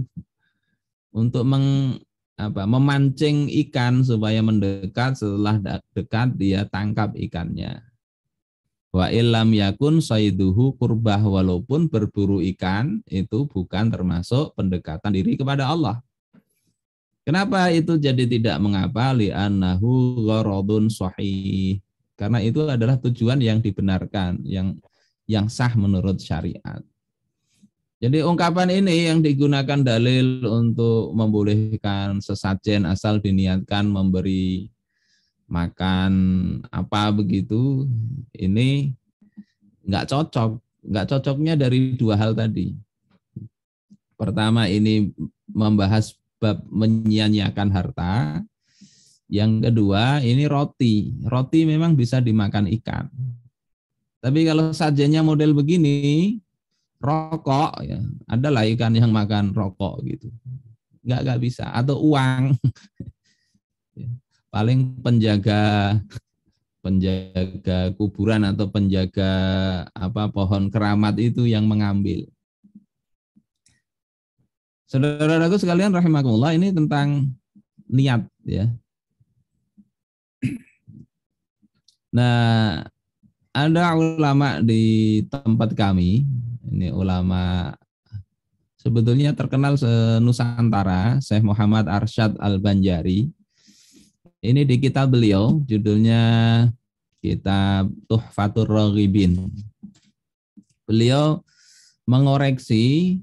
untuk memancing ikan supaya mendekat, setelah dekat dia tangkap ikannya. Wa illam yakun saiduhu qurbah, walaupun berburu ikan itu bukan termasuk pendekatan diri kepada Allah. Kenapa itu jadi tidak mengapa? Li'annahu gharadun sahih. Karena itu adalah tujuan yang dibenarkan, yang sah menurut syariat. Jadi ungkapan ini yang digunakan dalil untuk membolehkan sesajen asal diniatkan memberi makan apa begitu, ini nggak cocok. Nggak cocoknya dari dua hal tadi. Pertama ini membahas bab menyia-nyiakan harta. Yang kedua ini roti. Roti memang bisa dimakan ikan. Tapi kalau sajennya model begini, rokok, ya, adalah ikan yang makan rokok gitu. Nggak bisa. Atau uang. Paling penjaga kuburan atau penjaga pohon keramat itu yang mengambil. Saudara-saudaraku sekalian rahimakumullah, ini tentang niat ya. Nah, ada ulama di tempat kami, ini ulama sebetulnya terkenal se-Nusantara, Syekh Muhammad Arsyad Al-Banjari. Ini di kitab beliau, judulnya kitab Tuhfatur Raghibin. Beliau mengoreksi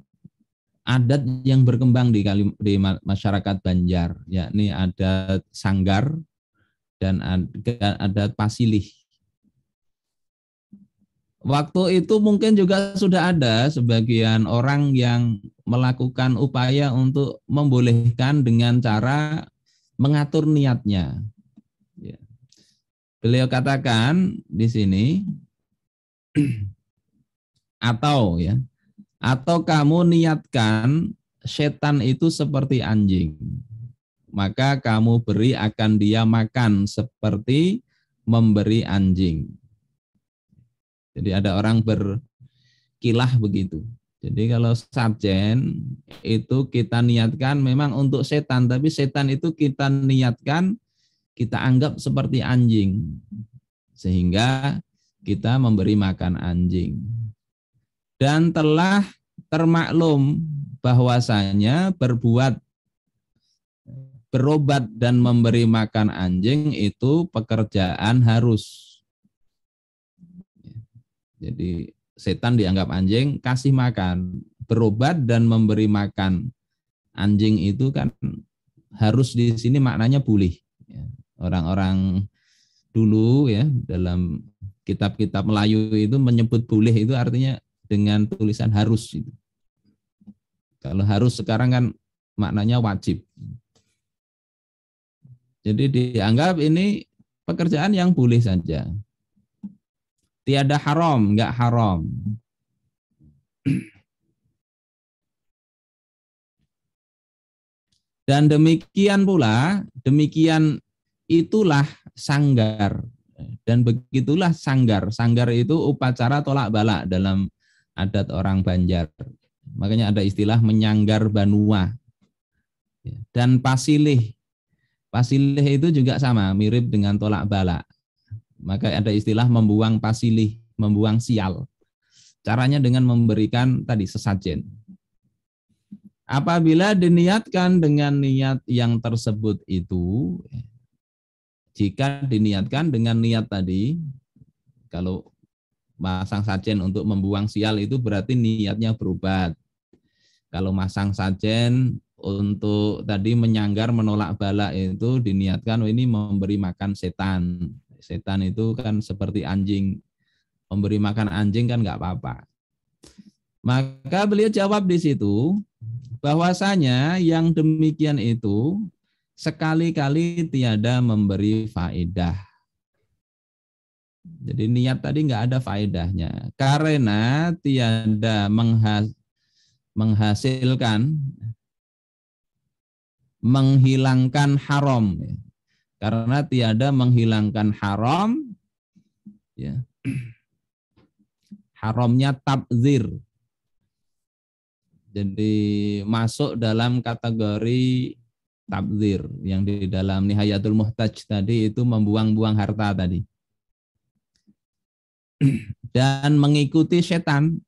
adat yang berkembang di masyarakat Banjar, yakni adat Sanggar dan adat Pasilih. Waktu itu mungkin juga sudah ada sebagian orang yang melakukan upaya untuk membolehkan dengan cara mengatur niatnya. Beliau katakan di sini, atau kamu niatkan setan itu seperti anjing, maka kamu beri akan dia makan seperti memberi anjing. Jadi ada orang berkilah begitu. Jadi kalau sajen itu kita niatkan memang untuk setan, tapi setan itu kita niatkan, kita anggap seperti anjing. Sehingga kita memberi makan anjing. Dan telah termaklum bahwasanya berobat dan memberi makan anjing itu pekerjaan harus. Jadi setan dianggap anjing, kasih makan, berobat dan memberi makan anjing itu kan harus, di sini maknanya boleh. Orang-orang dulu ya dalam kitab-kitab Melayu itu menyebut boleh itu artinya dengan tulisan harus itu. Kalau harus sekarang kan maknanya wajib. Jadi dianggap ini pekerjaan yang boleh saja. Tiada haram, enggak haram. Dan demikian pula, demikian itulah sanggar. Dan begitulah sanggar. Sanggar itu upacara tolak balak dalam adat orang Banjar. Makanya ada istilah menyanggar banua. Dan pasilih. Pasilih itu juga sama, mirip dengan tolak balak. Maka ada istilah membuang pasilih, membuang sial. Caranya dengan memberikan tadi sesajen. Apabila diniatkan dengan niat yang tersebut itu, jika diniatkan dengan niat tadi, kalau masang sajen untuk membuang sial itu berarti niatnya berobat. Kalau masang sajen untuk tadi menyanggar menolak balak itu diniatkan ini memberi makan setan. Setan itu kan seperti anjing, memberi makan anjing kan nggak apa-apa. Maka beliau jawab di situ bahwasanya yang demikian itu sekali-kali tiada memberi faedah. Jadi niat tadi nggak ada faedahnya karena tiada menghasilkan, menghilangkan haram. Karena tiada menghilangkan haram, ya. Haramnya tabdzir. Jadi masuk dalam kategori tabdzir yang di dalam Nihayatul Muhtaj tadi itu membuang-buang harta tadi. Dan mengikuti setan.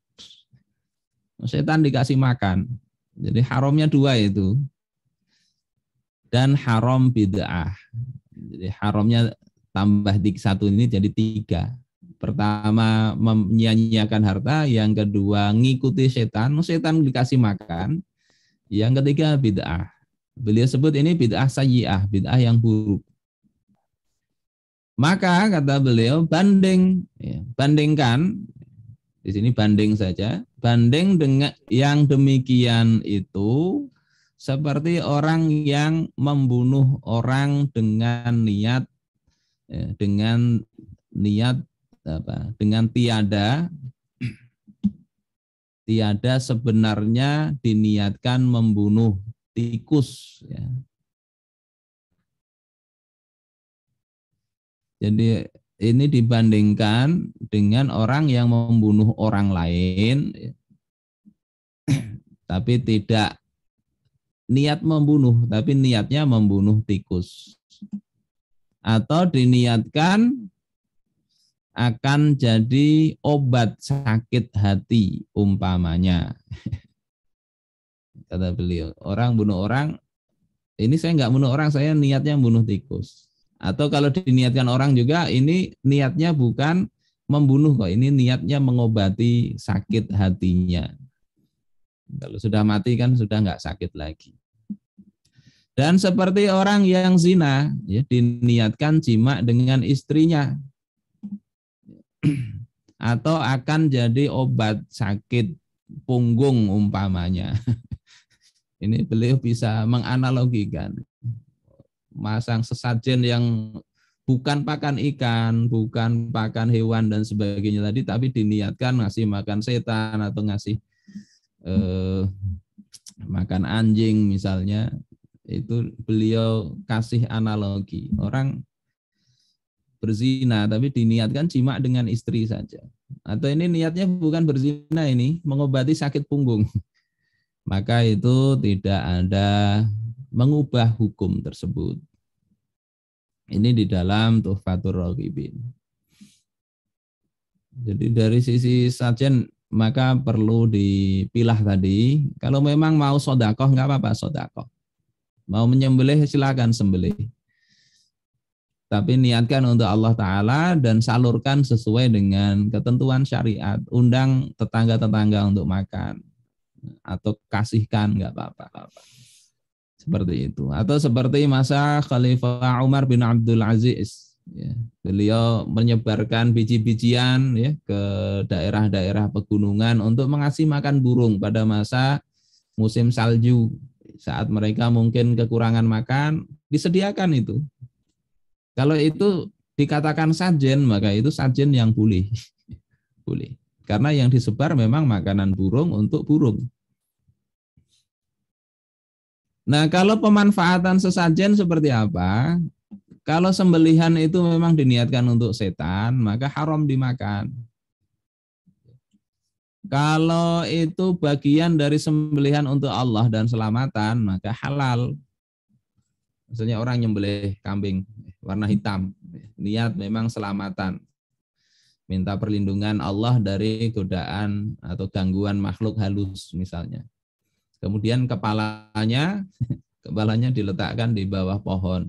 Setan dikasih makan. Jadi haramnya dua itu. Dan haram bid'ah. Jadi haramnya tambah satu ini jadi tiga. Pertama menyia-nyiakan harta, yang kedua ngikuti setan, setan dikasih makan. Yang ketiga bid'ah. Beliau sebut ini bid'ah sayyi'ah, bid'ah yang buruk. Maka kata beliau bandingkan, di sini banding saja, banding dengan yang demikian itu seperti orang yang membunuh orang dengan niat dengan tiada sebenarnya diniatkan membunuh tikus, ya. Jadi ini dibandingkan dengan orang yang membunuh orang lain tapi tidak niat membunuh, tapi niatnya membunuh tikus. Atau diniatkan akan jadi obat sakit hati umpamanya. Kata beliau, orang bunuh orang, ini saya nggak bunuh orang, saya niatnya membunuh tikus. Atau kalau diniatkan orang juga, ini niatnya bukan membunuh kok, ini niatnya mengobati sakit hatinya. Kalau sudah mati kan sudah nggak sakit lagi. Dan seperti orang yang zina, ya, diniatkan jima dengan istrinya, atau akan jadi obat sakit punggung umpamanya. Ini beliau bisa menganalogikan. Masang sesajen yang bukan pakan ikan, bukan pakan hewan dan sebagainya tadi, tapi diniatkan ngasih makan setan atau ngasih makan anjing misalnya. Itu beliau kasih analogi. Orang berzina tapi diniatkan jima dengan istri saja. Atau ini niatnya bukan berzina, ini mengobati sakit punggung. Maka itu tidak ada mengubah hukum tersebut. Ini di dalam Tuhfatur Raghibin. Jadi dari sisi sajen maka perlu dipilah tadi. Kalau memang mau sodakoh nggak apa-apa sodakoh. Mau menyembelih silakan sembelih. Tapi niatkan untuk Allah Ta'ala dan salurkan sesuai dengan ketentuan syariat. Undang tetangga-tetangga untuk makan. Atau kasihkan, nggak apa-apa. Seperti itu. Atau seperti masa Khalifah Umar bin Abdul Aziz. Ya, beliau menyebarkan biji-bijian ya, ke daerah-daerah pegunungan untuk mengasih makan burung pada masa musim salju. Saat mereka mungkin kekurangan makan, disediakan itu. Kalau itu dikatakan sajen, maka itu sajen yang boleh. Boleh. Karena yang disebar memang makanan burung untuk burung. Nah, kalau pemanfaatan sesajen seperti apa? Kalau sembelihan itu memang diniatkan untuk setan, maka haram dimakan. Kalau itu bagian dari sembelihan untuk Allah dan selamatan, maka halal. Misalnya orang nyembelih kambing warna hitam, niat memang selamatan. Minta perlindungan Allah dari godaan atau gangguan makhluk halus misalnya. Kemudian kepalanya diletakkan di bawah pohon.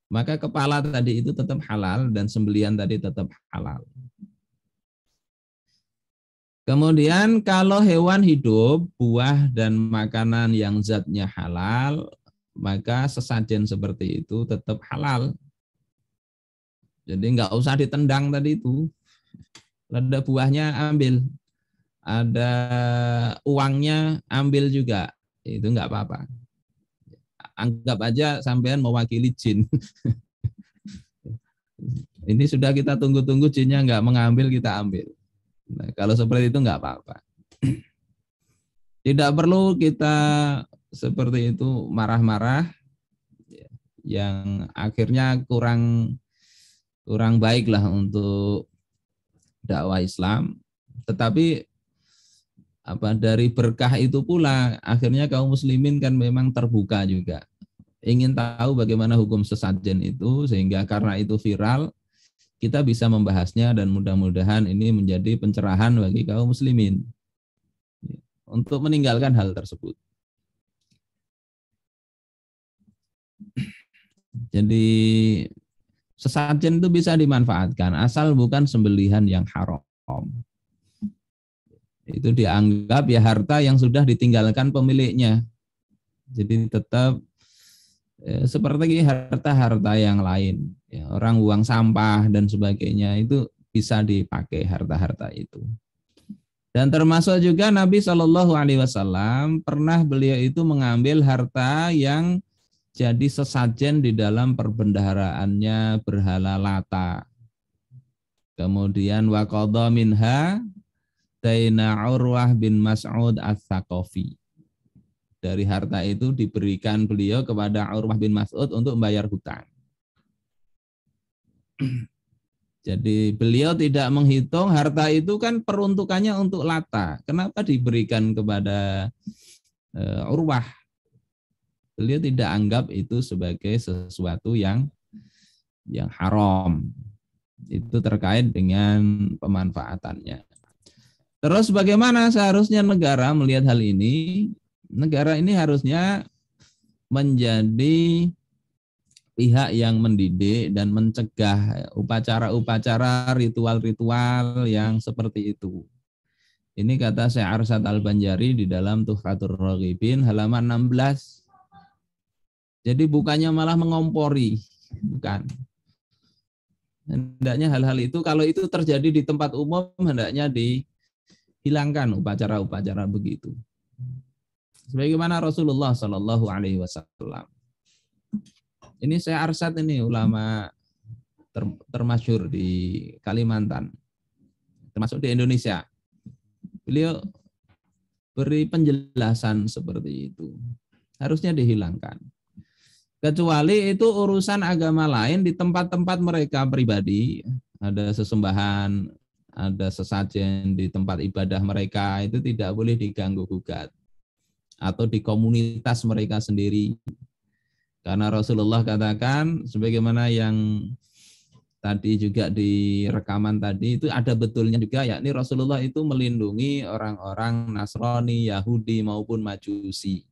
Maka kepala tadi itu tetap halal dan sembelihan tadi tetap halal. Kemudian kalau hewan hidup, buah dan makanan yang zatnya halal, maka sesajen seperti itu tetap halal. Jadi nggak usah ditendang tadi itu. Ada buahnya ambil, ada uangnya ambil juga, itu nggak apa-apa. Anggap aja sampean mewakili jin. Ini sudah kita tunggu-tunggu jinnya nggak mengambil, kita ambil. Nah, kalau seperti itu nggak apa-apa. Tidak perlu kita seperti itu marah-marah, yang akhirnya kurang baik lah untuk dakwah Islam. Tetapi dari berkah itu pula akhirnya kaum muslimin kan memang terbuka juga. Ingin tahu bagaimana hukum sesajen itu, sehingga karena itu viral, kita bisa membahasnya dan mudah-mudahan ini menjadi pencerahan bagi kaum muslimin untuk meninggalkan hal tersebut. Jadi sesajen itu bisa dimanfaatkan asal bukan sembelihan yang haram. Itu dianggap ya harta yang sudah ditinggalkan pemiliknya. Jadi tetap seperti harta-harta yang lain, ya, orang buang sampah dan sebagainya itu bisa dipakai harta-harta itu. Dan termasuk juga Nabi Shallallahu Alaihi Wasallam pernah beliau itu mengambil harta yang jadi sesajen di dalam perbendaharaannya berhala Lata. Kemudian waqadha minha daina Urwah bin Mas'ud Ats-Tsaqafi. Dari harta itu diberikan beliau kepada Urwah bin Mas'ud untuk membayar hutang. Jadi beliau tidak menghitung harta itu kan peruntukannya untuk Lata. Kenapa diberikan kepada Urwah? Beliau tidak anggap itu sebagai sesuatu yang haram. Itu terkait dengan pemanfaatannya. Terus bagaimana seharusnya negara melihat hal ini? Negara ini harusnya menjadi pihak yang mendidik dan mencegah upacara-upacara, ritual-ritual yang seperti itu. Ini kata Syekh Arsad Al-Banjari di dalam Tuhfatur Raghibin halaman 16. Jadi bukannya malah mengompori, bukan. Hendaknya hal-hal itu kalau itu terjadi di tempat umum hendaknya dihilangkan upacara-upacara begitu. Sebagaimana Rasulullah Shallallahu Alaihi Wasallam. Ini Syekh Arsad ini ulama termasyhur di Kalimantan, termasuk di Indonesia. Beliau beri penjelasan seperti itu. Harusnya dihilangkan. Kecuali itu urusan agama lain di tempat-tempat mereka pribadi. Ada sesembahan, ada sesajen di tempat ibadah mereka, itu tidak boleh diganggu-gugat. Atau di komunitas mereka sendiri. Karena Rasulullah katakan, sebagaimana yang tadi juga di rekaman tadi itu ada betulnya juga, yakni Rasulullah itu melindungi orang-orang Nasrani, Yahudi maupun Majusi.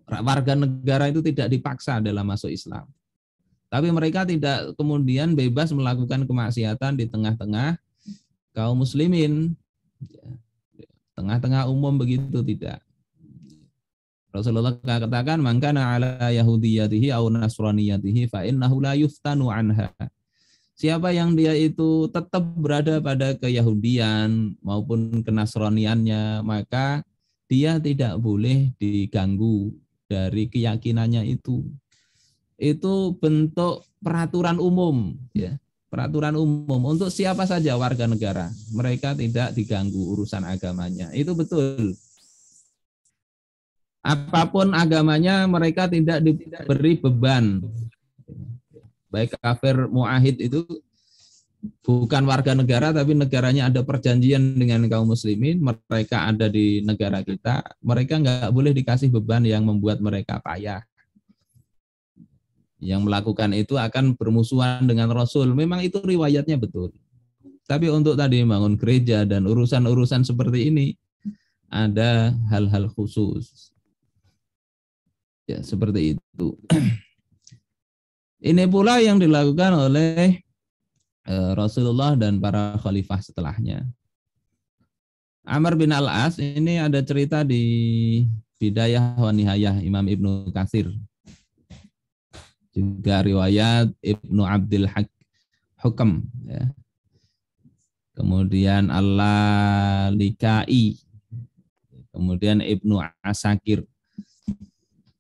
Warga negara itu tidak dipaksa dalam masuk Islam. Tapi mereka tidak kemudian bebas melakukan kemaksiatan di tengah-tengah kaum muslimin. Tengah-tengah umum begitu tidak. Rasulullah katakan, "Man kana ala yahudiyatihi aw nasraniyatihi fa innahu la yuftanu anha." Siapa yang dia itu tetap berada pada keyahudian maupun kenasraniannya, maka dia tidak boleh diganggu dari keyakinannya itu. Itu bentuk peraturan umum, ya. Peraturan umum untuk siapa saja warga negara. Mereka tidak diganggu urusan agamanya. Itu betul. Apapun agamanya mereka tidak diberi beban. Baik kafir muahid itu bukan warga negara tapi negaranya ada perjanjian dengan kaum muslimin, mereka ada di negara kita, mereka nggak boleh dikasih beban yang membuat mereka payah. Yang melakukan itu akan bermusuhan dengan Rasul. Memang itu riwayatnya betul. Tapi untuk tadi membangun gereja dan urusan-urusan seperti ini ada hal-hal khusus. Ya, seperti itu. Ini pula yang dilakukan oleh Rasulullah dan para khalifah setelahnya. Amr bin Al-As ini ada cerita di Bidayah wa Nihayah Imam Ibnu Katsir. Juga riwayat Ibnu Abdul Hukam. Ya. Kemudian Al-Likai. Kemudian Ibnu Asakir.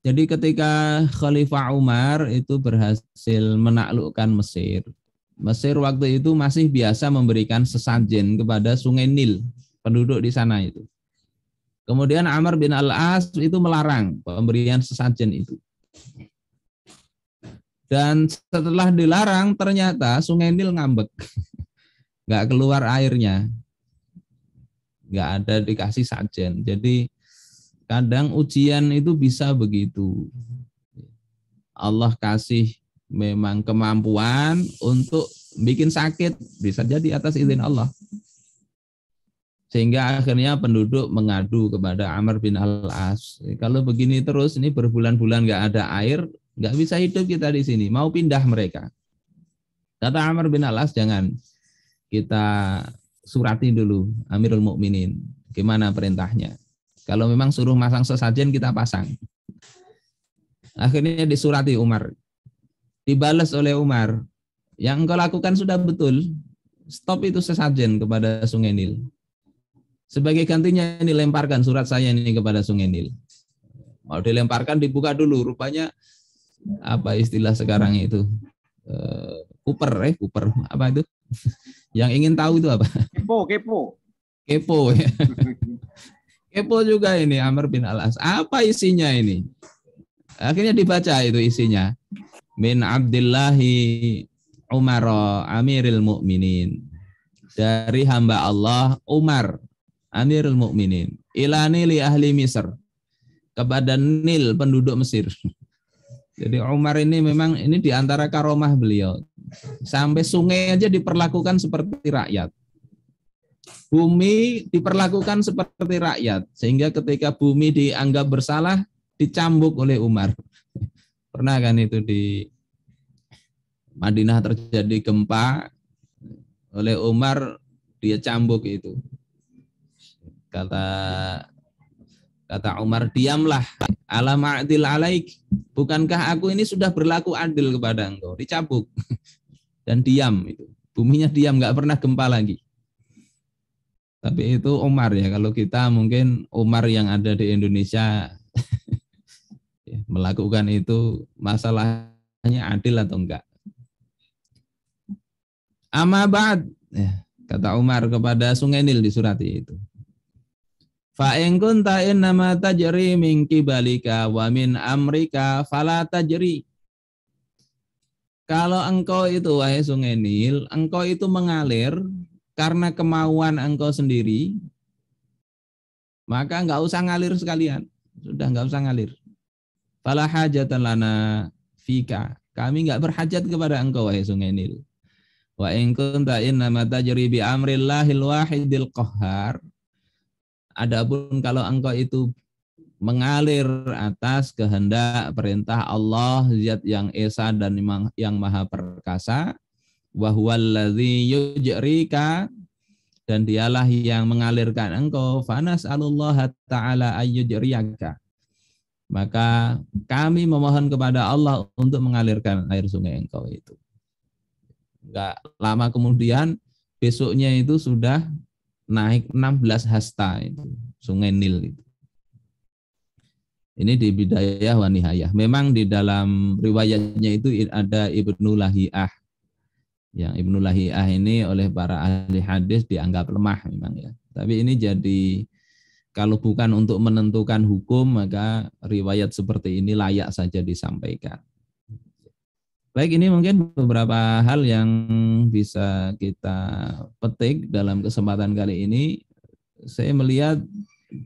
Jadi ketika Khalifah Umar itu berhasil menaklukkan Mesir. Mesir waktu itu masih biasa memberikan sesajen kepada Sungai Nil, penduduk di sana itu. Kemudian Amr bin Al-As itu melarang pemberian sesajen itu. Dan setelah dilarang ternyata Sungai Nil ngambek. Nggak keluar airnya. Nggak ada dikasih sajen. Jadi kadang ujian itu bisa begitu. Allah kasih memang kemampuan untuk bikin sakit, bisa jadi atas izin Allah. Sehingga akhirnya penduduk mengadu kepada Amr bin Al-As. Kalau begini terus, ini berbulan-bulan nggak ada air, nggak bisa hidup kita di sini. Mau pindah mereka. Kata Amr bin Al-As, jangan. Kita surati dulu Amirul Mukminin. Gimana perintahnya? Kalau memang suruh masang sesajen, kita pasang. Akhirnya disurati Umar. Dibalas oleh Umar. Yang engkau lakukan sudah betul. Stop itu sesajen kepada Sungai Nil. Sebagai gantinya ini lemparkan surat saya ini kepada Sungai Nil. Mau dilemparkan, dibuka dulu. Rupanya apa istilah sekarang itu? Kuper apa itu? Yang ingin tahu itu apa? Kepo ya. Kepo juga ini Amr bin Al-As. Apa isinya ini? Akhirnya dibaca itu isinya. Min Abdillahi Umar Amiril Mukminin. Dari hamba Allah Umar Amirul Mukminin. Ilani li ahli Misr. Kepada Nil penduduk Mesir. Jadi Umar ini memang ini diantara karomah beliau. Sampai sungai aja diperlakukan seperti rakyat. Bumi diperlakukan seperti rakyat, sehingga ketika bumi dianggap bersalah, dicambuk oleh Umar. Pernah kan itu di Madinah terjadi gempa, oleh Umar dia cambuk itu. Kata Umar, diamlah, alam adil alaik. Bukankah aku ini sudah berlaku adil kepada engkau? Dicabuk dan diam itu. Buminya diam, nggak pernah gempa lagi. Tapi itu Umar ya. Kalau kita mungkin Umar yang ada di Indonesia melakukan itu, masalahnya adil atau enggak. Amma ba'd, ya, kata Umar kepada Sungai Nil di surat itu. Fa in kunta innama tajri min qibalika wa min amrika fala tajri. Kalau engkau itu, wahai Sungai Nil, engkau itu mengalir karena kemauan engkau sendiri, maka enggak usah ngalir sekalian. Sudah enggak usah ngalir. Fala hajatan lana fika. Kami enggak berhajat kepada engkau, wahai Sungai Nil. Wa in kunta innama tajri bi amrillahil wahidil qahhar. Adapun kalau engkau itu mengalir atas kehendak perintah Allah, Zat yang Esa dan yang Maha Perkasa, wa huwallazi yujrika, dan dialah yang mengalirkan engkau, fanas'alullaha ta'ala ayyujriyaka. Maka kami memohon kepada Allah untuk mengalirkan air sungai engkau itu. Enggak lama kemudian, besoknya itu sudah naik 16 hasta itu, Sungai Nil itu. Ini di Bidayah wa Nihayah. Memang di dalam riwayatnya itu ada Ibnu Lahiyah. Yang Ibnu Lahiyah ini oleh para ahli hadis dianggap lemah memang ya. Tapi ini jadi, kalau bukan untuk menentukan hukum, maka riwayat seperti ini layak saja disampaikan. Baik, ini mungkin beberapa hal yang bisa kita petik dalam kesempatan kali ini. Saya melihat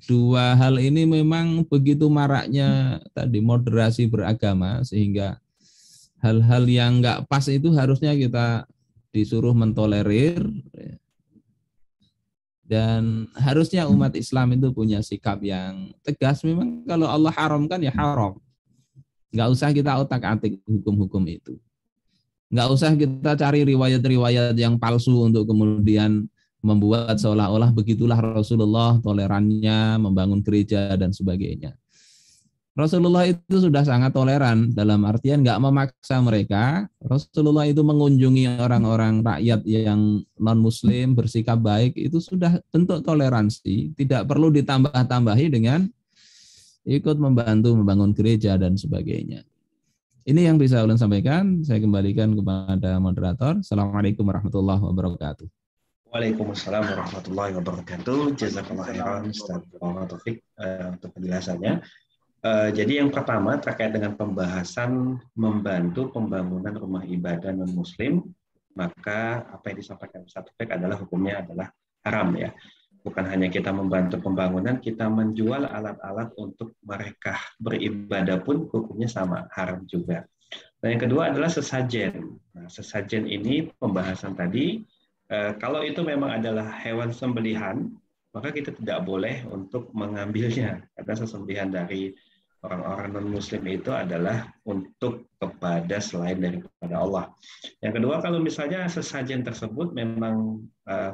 dua hal ini memang begitu maraknya tadi moderasi beragama, sehingga hal-hal yang nggak pas itu harusnya kita disuruh mentolerir. Dan harusnya umat Islam itu punya sikap yang tegas. Memang kalau Allah haramkan ya haram. Nggak usah kita otak-atik hukum-hukum itu. Nggak usah kita cari riwayat-riwayat yang palsu untuk kemudian membuat seolah-olah begitulah Rasulullah tolerannya, membangun gereja dan sebagainya. Rasulullah itu sudah sangat toleran, dalam artian nggak memaksa mereka. Rasulullah itu mengunjungi orang-orang rakyat yang non-muslim, bersikap baik, itu sudah bentuk toleransi. Tidak perlu ditambah-tambahi dengan ikut membantu membangun gereja dan sebagainya. Ini yang bisa ulun sampaikan. Saya kembalikan kepada moderator. Assalamualaikum warahmatullahi wabarakatuh. Waalaikumsalam warahmatullahi wabarakatuh. Jazakallah khairan Ustaz Taufik untuk penjelasannya. Jadi yang pertama terkait dengan pembahasan membantu pembangunan rumah ibadah non-muslim, maka apa yang disampaikan Ustaz Taufik adalah hukumnya adalah haram ya. Bukan hanya kita membantu pembangunan, kita menjual alat-alat untuk mereka beribadah pun hukumnya sama, haram juga. Dan yang kedua adalah sesajen. Nah, sesajen ini pembahasan tadi, kalau itu memang adalah hewan sembelihan, maka kita tidak boleh untuk mengambilnya. Karena sesembelihan dari orang-orang non-muslim itu adalah untuk kepada selain daripada Allah. Yang kedua, kalau misalnya sesajen tersebut memang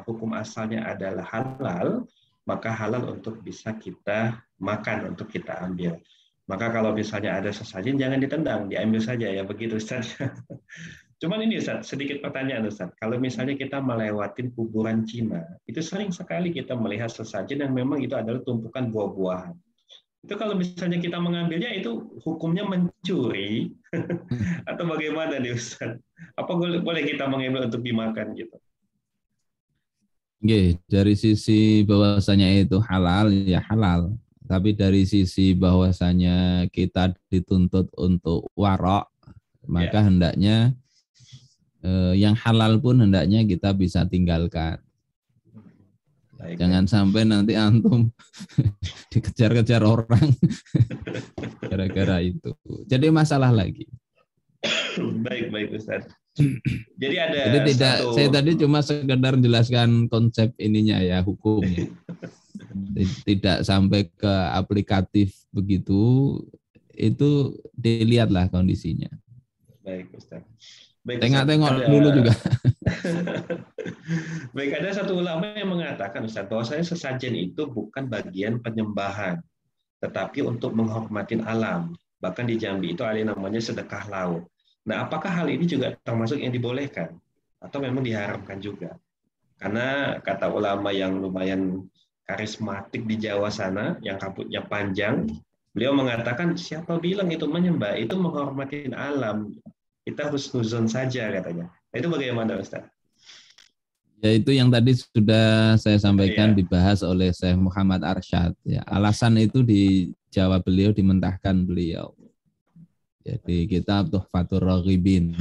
hukum asalnya adalah halal, maka halal untuk bisa kita makan, untuk kita ambil. Maka kalau misalnya ada sesajen, jangan ditendang, diambil saja ya, begitu Ustaz. Cuman ini Ustaz, sedikit pertanyaan Ustaz. Kalau misalnya kita melewatin kuburan Cina, itu sering sekali kita melihat sesajen yang memang itu adalah tumpukan buah-buahan. Itu kalau misalnya kita mengambilnya, itu hukumnya mencuri atau bagaimana nih Ustaz? Apa boleh kita mengambil untuk dimakan gitu? Oke, dari sisi bahwasanya itu halal ya halal. Tapi dari sisi bahwasanya kita dituntut untuk warok, maka hendaknya yang halal pun hendaknya kita bisa tinggalkan. Baik, jangan sampai nanti antum dikejar-kejar orang gara-gara itu. Jadi masalah lagi. Baik Ustaz. Jadi saya tadi cuma sekedar menjelaskan konsep ininya ya, hukumnya. Tidak sampai ke aplikatif begitu, itu dilihatlah kondisinya. Baik Ustaz. Tengok-tengok dulu juga. Baik, ada satu ulama yang mengatakan, Ustaz, bahwasanya sesajen itu bukan bagian penyembahan, tetapi untuk menghormatin alam. Bahkan di Jambi itu ada yang namanya sedekah laut. Nah, apakah hal ini juga termasuk yang dibolehkan? Atau memang diharamkan juga? Karena kata ulama yang lumayan karismatik di Jawa sana, yang rambutnya panjang, beliau mengatakan, siapa bilang itu menyembah, itu menghormatin alam. Kita harus nuzon saja katanya. Nah, itu bagaimana, Ustaz? Ya, itu yang tadi sudah saya sampaikan, Iya. dibahas oleh Syekh Muhammad Arsyad. Ya, alasan itu dijawab beliau, dimentahkan beliau. Jadi kitab Tuhfatur Raghibin.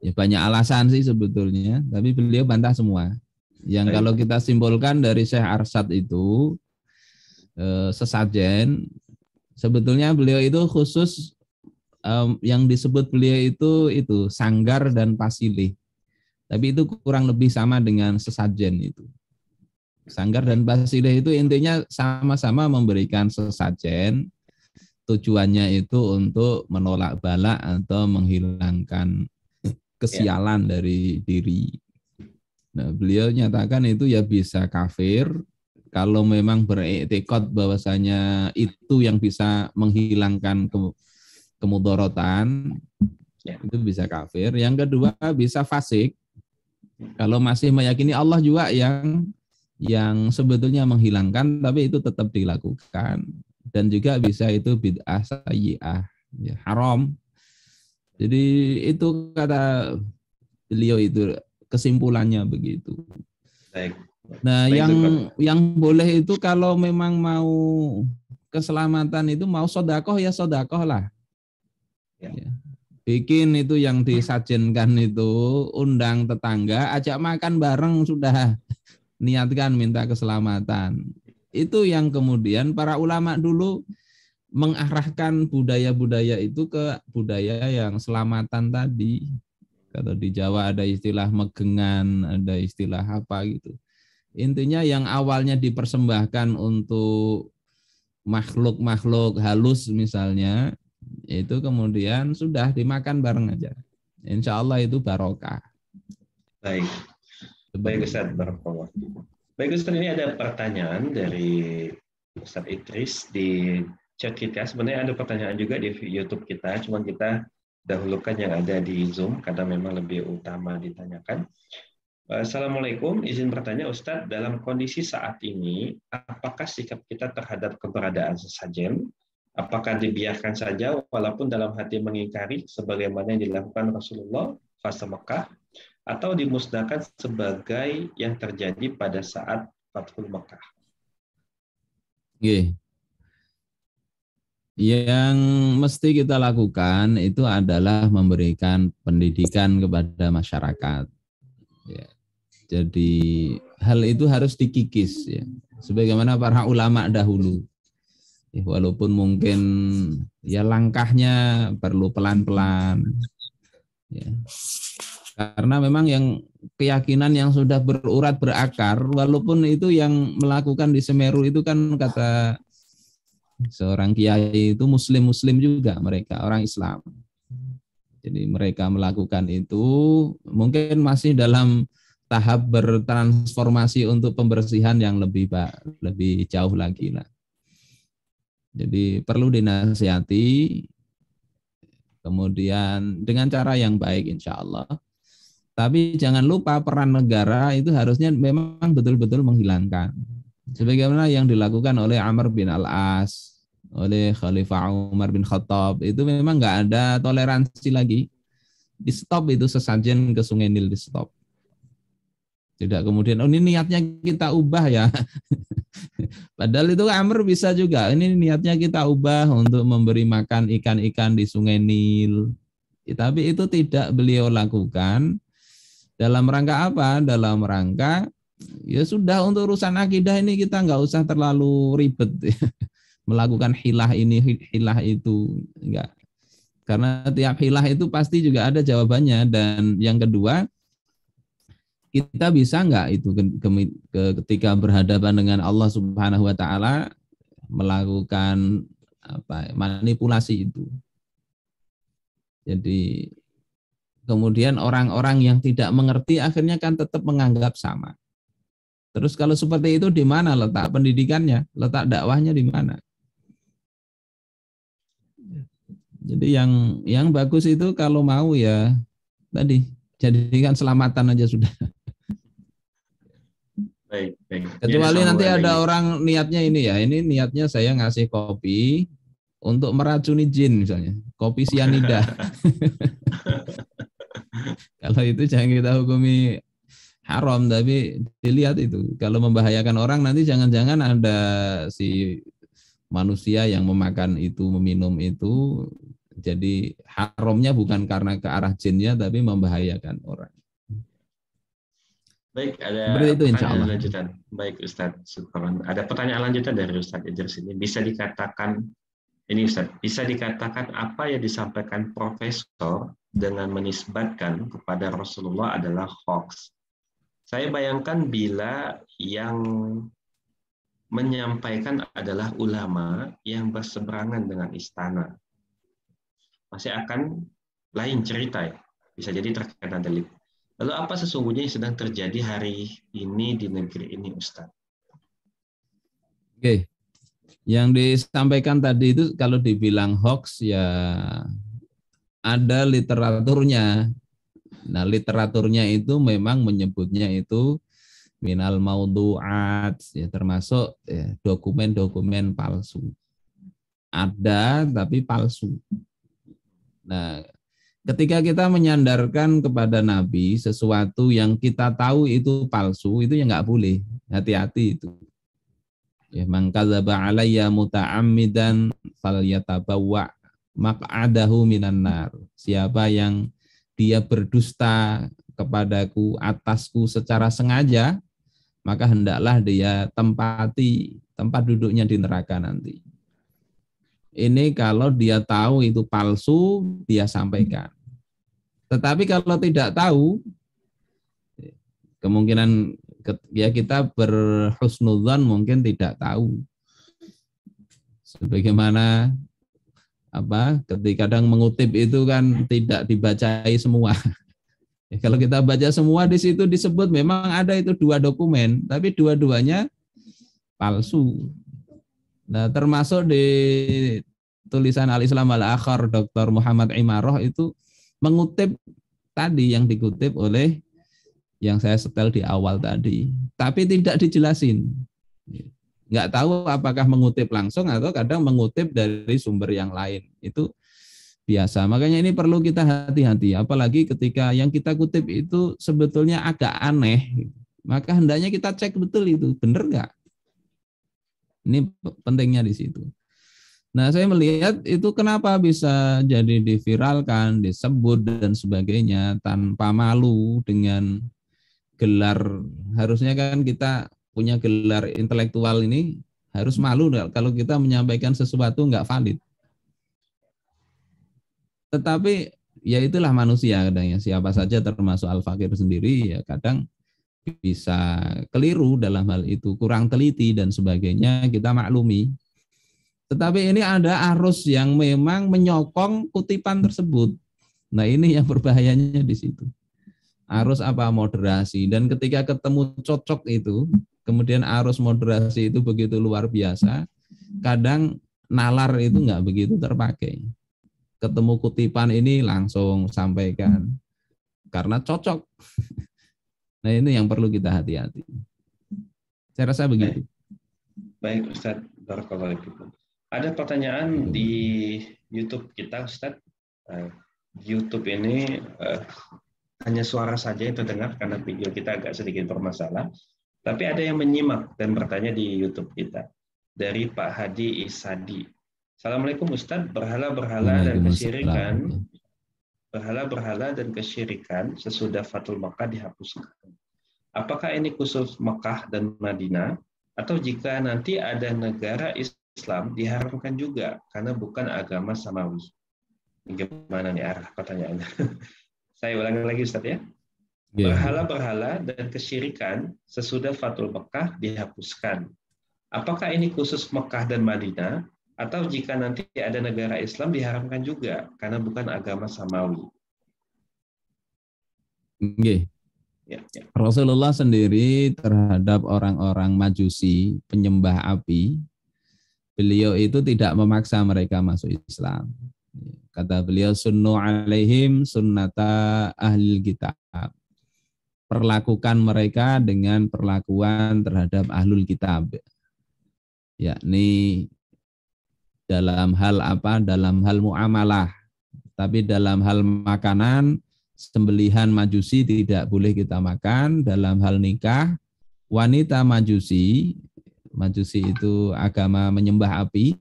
Ya, banyak alasan sih sebetulnya, tapi beliau bantah semua. Yang Baik. kalau kita simpulkan dari Syekh Arsyad itu, sesajen, sebetulnya beliau itu khusus yang disebut beliau itu sanggar dan pasilih. Tapi itu kurang lebih sama dengan sesajen itu. Sanggar dan pasilih itu intinya sama-sama memberikan sesajen. Tujuannya itu untuk menolak bala atau menghilangkan kesialan dari diri. Nah, beliau nyatakan itu ya bisa kafir kalau memang beriktikad bahwasanya itu yang bisa menghilangkan kemudorotan, itu bisa kafir. Yang kedua bisa fasik. Kalau masih meyakini Allah juga yang sebetulnya menghilangkan, tapi itu tetap dilakukan. Dan juga bisa itu bid'ah sayyi'ah, ya, haram. Jadi itu kata beliau itu kesimpulannya begitu. Baik. Nah, Baik, yang boleh itu kalau memang mau keselamatan itu mau sodakoh ya sodakoh lah. Ya. Bikin itu yang disajenkan itu, undang tetangga, ajak makan bareng, sudah niatkan minta keselamatan. Itu yang kemudian para ulama dulu mengarahkan budaya-budaya itu ke budaya yang selamatan tadi. Kalau di Jawa ada istilah megengan, ada istilah apa gitu. Intinya yang awalnya dipersembahkan untuk makhluk-makhluk halus misalnya, itu kemudian sudah dimakan bareng aja. Insya Allah itu barokah. Baik. Baik, Ustaz, barakallah. Baik, Ustaz, ini ada pertanyaan dari Ustaz Idris di chat kita. Sebenarnya ada pertanyaan juga di YouTube kita, cuman kita dahulukan yang ada di Zoom karena memang lebih utama ditanyakan. Assalamualaikum, izin bertanya Ustadz, dalam kondisi saat ini, apakah sikap kita terhadap keberadaan sesajen? Apakah dibiarkan saja walaupun dalam hati mengingkari sebagaimana yang dilakukan Rasulullah fase Mekah, atau dimusnahkan sebagai yang terjadi pada saat Fathul Mekah? Yang mesti kita lakukan itu adalah memberikan pendidikan kepada masyarakat. Ya. Jadi hal itu harus dikikis, ya, sebagaimana para ulama dahulu. Ya, walaupun mungkin ya langkahnya perlu pelan-pelan, ya. Karena memang yang keyakinan yang sudah berurat berakar, walaupun itu yang melakukan di Semeru itu kan kata seorang kiai itu muslim juga, mereka orang Islam. Jadi mereka melakukan itu mungkin masih dalam tahap bertransformasi untuk pembersihan yang lebih jauh lagi lah. Jadi perlu dinasihati, kemudian dengan cara yang baik insya Allah. Tapi jangan lupa peran negara itu harusnya memang betul-betul menghilangkan. Sebagaimana yang dilakukan oleh Amr bin Al-As, oleh Khalifah Umar bin Khattab, itu memang nggak ada toleransi lagi. Di stop itu sesajen ke Sungai Nil, di stop. Tidak kemudian, oh ini niatnya kita ubah ya. Padahal itu Amr bisa juga, ini niatnya kita ubah untuk memberi makan ikan-ikan di Sungai Nil. Tapi itu tidak beliau lakukan. Dalam rangka apa? Dalam rangka, ya sudah untuk urusan akidah ini kita nggak usah terlalu ribet. Melakukan hilah ini, hilah itu. Enggak. Karena tiap hilah itu pasti juga ada jawabannya. Dan yang kedua, kita bisa enggak itu ketika berhadapan dengan Allah Subhanahu wa taala melakukan manipulasi itu. Jadi kemudian orang-orang yang tidak mengerti akhirnya kan tetap menganggap sama. Terus kalau seperti itu di mana letak pendidikannya, letak dakwahnya di mana? Jadi yang bagus itu kalau mau ya tadi jadikan selamatan aja sudah. Baik. Kecuali nanti ada orang niatnya ini ya, ini niatnya saya ngasih kopi untuk meracuni jin misalnya, kopi sianida. Kalau itu jangan kita hukumi haram, tapi dilihat itu. Kalau membahayakan orang nanti jangan-jangan ada si manusia yang memakan itu, meminum itu, jadi haramnya bukan karena ke arah jinnya, tapi membahayakan orang. Baik, ada itu, pertanyaan lanjutan. Baik, Ustadz. Ada pertanyaan lanjutan dari Ustadz Idris ini. Bisa dikatakan apa yang disampaikan Profesor dengan menisbatkan kepada Rasulullah adalah hoax? Saya bayangkan bila yang menyampaikan adalah ulama yang berseberangan dengan istana, masih akan lain cerita ya. Bisa jadi terkena delik. Lalu apa sesungguhnya yang sedang terjadi hari ini di negeri ini, Ustaz? Oke. Yang disampaikan tadi itu kalau dibilang hoax ya ada literaturnya. Nah, literaturnya itu memang menyebutnya itu minal maudhu'at, ya, termasuk ya, dokumen-dokumen palsu. Ada tapi palsu. Nah, ketika kita menyandarkan kepada Nabi sesuatu yang kita tahu itu palsu, itu ya nggak boleh. Hati-hati itu. Ya, man kadzaba alayya muta'ammidan falyatabawwa maq'adahu minan nar. Siapa yang dia berdusta kepadaku, atasku secara sengaja, maka hendaklah dia tempati tempat duduknya di neraka nanti. Ini kalau dia tahu itu palsu, dia sampaikan. Tetapi kalau tidak tahu, kemungkinan ya kita berhusnudzon mungkin tidak tahu. Sebagaimana ketika kadang mengutip itu kan tidak dibacai semua. Ya, kalau kita baca semua di situ disebut memang ada itu 2 dokumen, tapi dua-duanya palsu. Nah, termasuk di tulisan Al-Islam Al-Akhar Dr. Muhammad Imaroh itu mengutip tadi yang dikutip oleh yang saya setel di awal tadi, tapi tidak dijelasin. Nggak tahu apakah mengutip langsung atau kadang mengutip dari sumber yang lain. Itu biasa. Makanya ini perlu kita hati-hati. Apalagi ketika yang kita kutip itu sebetulnya agak aneh. Maka hendaknya kita cek betul itu. Benar nggak? Ini pentingnya di situ. Nah, saya melihat itu kenapa bisa jadi diviralkan, disebut, dan sebagainya tanpa malu dengan gelar. Harusnya kan kita punya gelar intelektual ini harus malu kalau kita menyampaikan sesuatu nggak valid. Tetapi ya itulah manusia kadang-kadang, siapa saja termasuk Al-Fakir sendiri ya kadang bisa keliru dalam hal itu, kurang teliti dan sebagainya, kita maklumi. Tetapi ini ada arus yang memang menyokong kutipan tersebut. Nah, ini yang berbahayanya di situ. Arus moderasi, dan ketika ketemu cocok itu, kemudian arus moderasi itu begitu luar biasa, kadang nalar itu nggak begitu terpakai. Ketemu kutipan ini langsung sampaikan karena cocok. Nah, ini yang perlu kita hati-hati. Saya rasa begitu. Baik, Ustadz. Barakallahu fiikum. Ada pertanyaan di YouTube kita, Ustadz. YouTube ini hanya suara saja yang terdengar karena video kita agak sedikit bermasalah. Tapi ada yang menyimak dan bertanya di YouTube kita. Dari Pak Hadi Isadi. Assalamualaikum Ustadz, berhala-berhala dan kesyirikan sesudah Fathul Makkah dihapuskan. Apakah ini khusus Mekah dan Madinah, atau jika nanti ada negara Islam diharamkan juga karena bukan agama samawi? Gimana nih arah pertanyaannya? Saya ulangi lagi Ustadz ya. Berhala-berhala dan kesyirikan sesudah Fathul Makkah dihapuskan. Apakah ini khusus Mekah dan Madinah, atau jika nanti ada negara Islam diharamkan juga karena bukan agama samawi? Nggih. Ya. Rasulullah sendiri terhadap orang-orang Majusi, penyembah api, beliau itu tidak memaksa mereka masuk Islam. Kata beliau, sunnu alaihim sunnata ahlil kitab. Perlakukan mereka dengan perlakuan terhadap ahlul kitab. Yakni dalam hal apa? Dalam hal muamalah. Tapi dalam hal makanan, sembelihan Majusi tidak boleh kita makan. Dalam hal nikah, wanita Majusi itu agama menyembah api,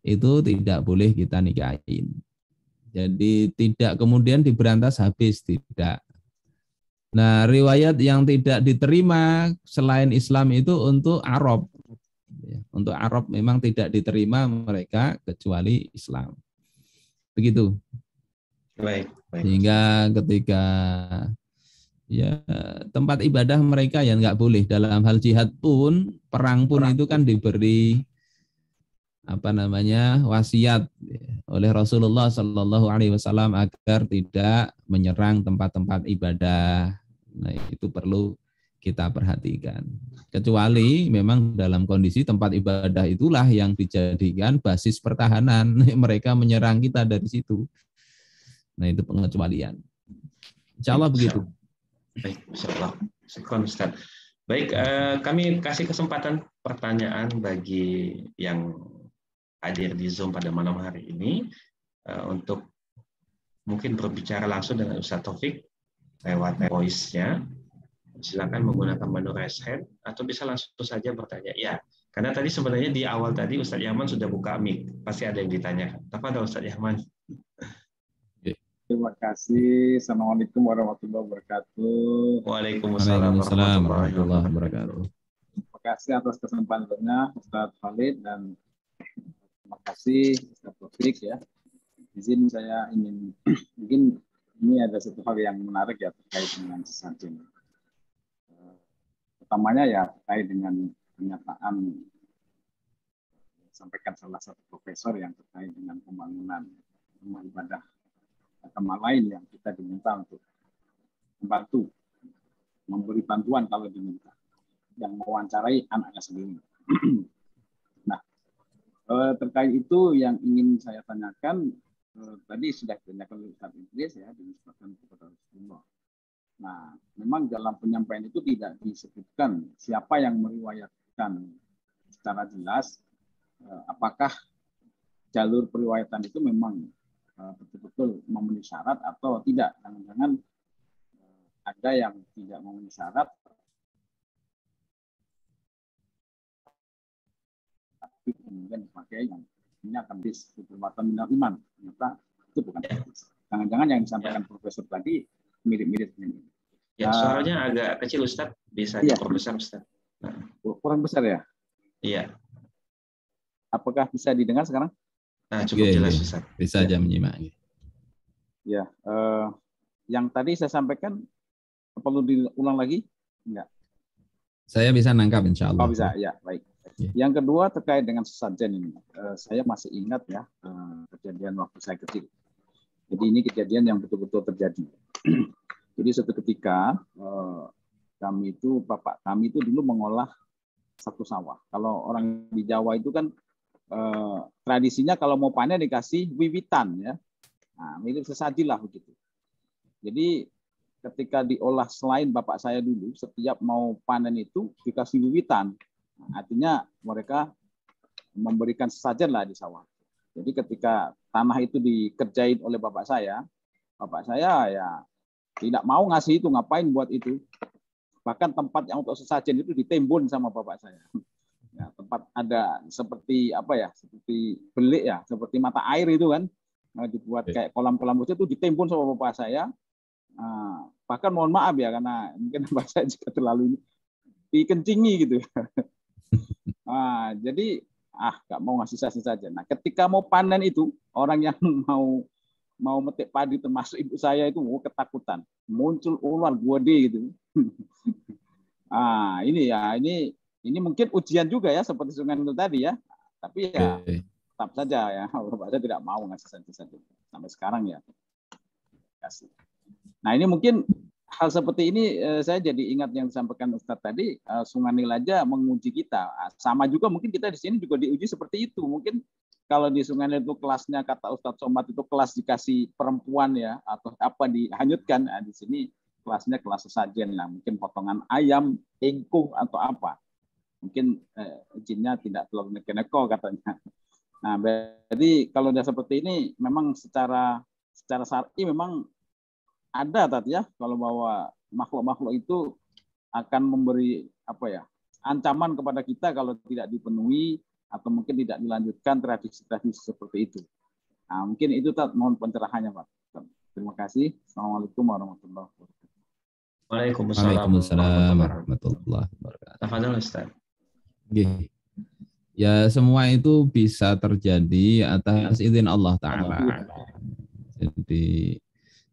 itu tidak boleh kita nikahin. Jadi tidak kemudian diberantas habis, tidak. Nah, riwayat yang tidak diterima selain Islam itu untuk Arab. Untuk Arab memang tidak diterima mereka kecuali Islam. Begitu. Baik. Sehingga ketika ya tempat ibadah mereka yang nggak boleh, dalam hal jihad pun, perang pun itu kan diberi wasiat oleh Rasulullah Shallallahu Alaihi Wasallam agar tidak menyerang tempat-tempat ibadah. Nah, itu perlu kita perhatikan. Kecuali memang dalam kondisi tempat ibadah itulah yang dijadikan basis pertahanan, mereka menyerang kita dari situ. Nah, itu pengecualian. Insya Allah begitu. Baik, insyaallah. Syukran Ustaz. Baik, kami kasih kesempatan pertanyaan bagi yang hadir di Zoom pada malam hari ini untuk mungkin berbicara langsung dengan Ustaz Taufik lewat voice-nya. Silakan menggunakan menu raise hand atau bisa langsung saja bertanya. Ya, karena tadi sebenarnya di awal tadi Ustaz Yahman sudah buka mic, pasti ada yang ditanyakan. Apa ada Ustaz Yahman? Terima kasih. Assalamualaikum warahmatullahi wabarakatuh. Waalaikumsalam warahmatullahi wabarakatuh. Terima kasih atas kesempatannya Ustaz Khalid dan terima kasih Ustaz Taufik ya. Izin saya ingin mungkin ini ada satu hal yang menarik ya terkait dengan sesajen. Utamanya ya terkait dengan pernyataan disampaikan salah satu profesor yang terkait dengan pembangunan rumah ibadah agama lain yang kita diminta untuk membantu, memberi bantuan kalau diminta, yang mewawancarai anaknya sendiri. Nah, terkait itu yang ingin saya tanyakan, tadi sudah ditanyakan oleh Ustaz Idris ya, dinisbatkan kepada Rasulullah. Nah, memang dalam penyampaian itu tidak disebutkan siapa yang meriwayatkan secara jelas, apakah jalur periwayatan itu memang betul-betul memenuhi syarat atau tidak. Jangan-jangan ada yang tidak memenuhi syarat tapi kemudian dipakai yang ini akan berkekuatan minal iman. Ternyata itu bukan hadis. Jangan-jangan yang disampaikan Profesor tadi mirip-mirip dengan ini. Ya, suaranya agak kecil Ustaz, bisa diperbesar Ustaz. Kurang besar ya? Iya. Apakah bisa didengar sekarang? Nah, cukup jelas Ustaz. Bisa aja menyimak. Ya, yang tadi saya sampaikan perlu diulang lagi? Enggak. Saya bisa nangkap insya Allah. Oh bisa, ya baik. Ya. Yang kedua terkait dengan sesajen ini, saya masih ingat ya kejadian waktu saya kecil. Jadi ini kejadian yang betul-betul terjadi. Jadi suatu ketika bapak kami itu dulu mengolah satu sawah. Kalau orang di Jawa itu kan tradisinya kalau mau panen dikasih wiwitan ya, nah, mirip sesaji lah begitu. Jadi ketika diolah selain bapak saya dulu, setiap mau panen itu dikasih wiwitan, nah, artinya mereka memberikan sesajen lah di sawah. Jadi ketika tanah itu dikerjain oleh bapak saya ya tidak mau ngasih itu, ngapain buat itu. Bahkan tempat yang untuk sesajen itu ditembun sama bapak saya. Ya, tempat ada seperti apa ya, seperti belik ya, seperti mata air itu kan, dibuat kayak kolam-kolam itu ditembun sama bapak saya. Bahkan mohon maaf ya, karena mungkin bapak saya juga terlalu dikencingi gitu. Jadi nggak mau ngasih saja. Nah, ketika mau panen itu, orang yang mau metik padi termasuk ibu saya itu ketakutan, muncul ular gede gitu. Ini mungkin ujian juga ya, seperti sungai itu tadi ya. Tapi ya tetap saja ya, bapak saya tidak mau ngasih saja sampai sekarang ya. Kasih. Nah ini mungkin hal seperti ini saya jadi ingat yang disampaikan Ustadz tadi, Sungai Nil aja menguji kita. Sama juga mungkin kita di sini juga diuji seperti itu. Mungkin kalau di Sungai Nil itu kelasnya kata Ustadz Somad itu kelas dikasih perempuan ya atau apa dihanyutkan. Nah, di sini kelasnya kelas sesajen lah. Mungkin potongan ayam, ingkung atau apa. Mungkin jinnya tidak terlalu neko-neko katanya. Nah, jadi kalau dia seperti ini memang secara syar'i memang ada tadi ya, kalau bahwa makhluk-makhluk itu akan memberi ancaman kepada kita kalau tidak dipenuhi atau mungkin tidak dilanjutkan tradisi-tradisi seperti itu. Nah, mungkin itu mohon pencerahannya Pak. Terima kasih. Assalamualaikum warahmatullahi wabarakatuh. Waalaikumsalam warahmatullahi wabarakatuh. Tafadhol Ustaz. Ya, semua itu bisa terjadi atas izin Allah Ta'ala. Jadi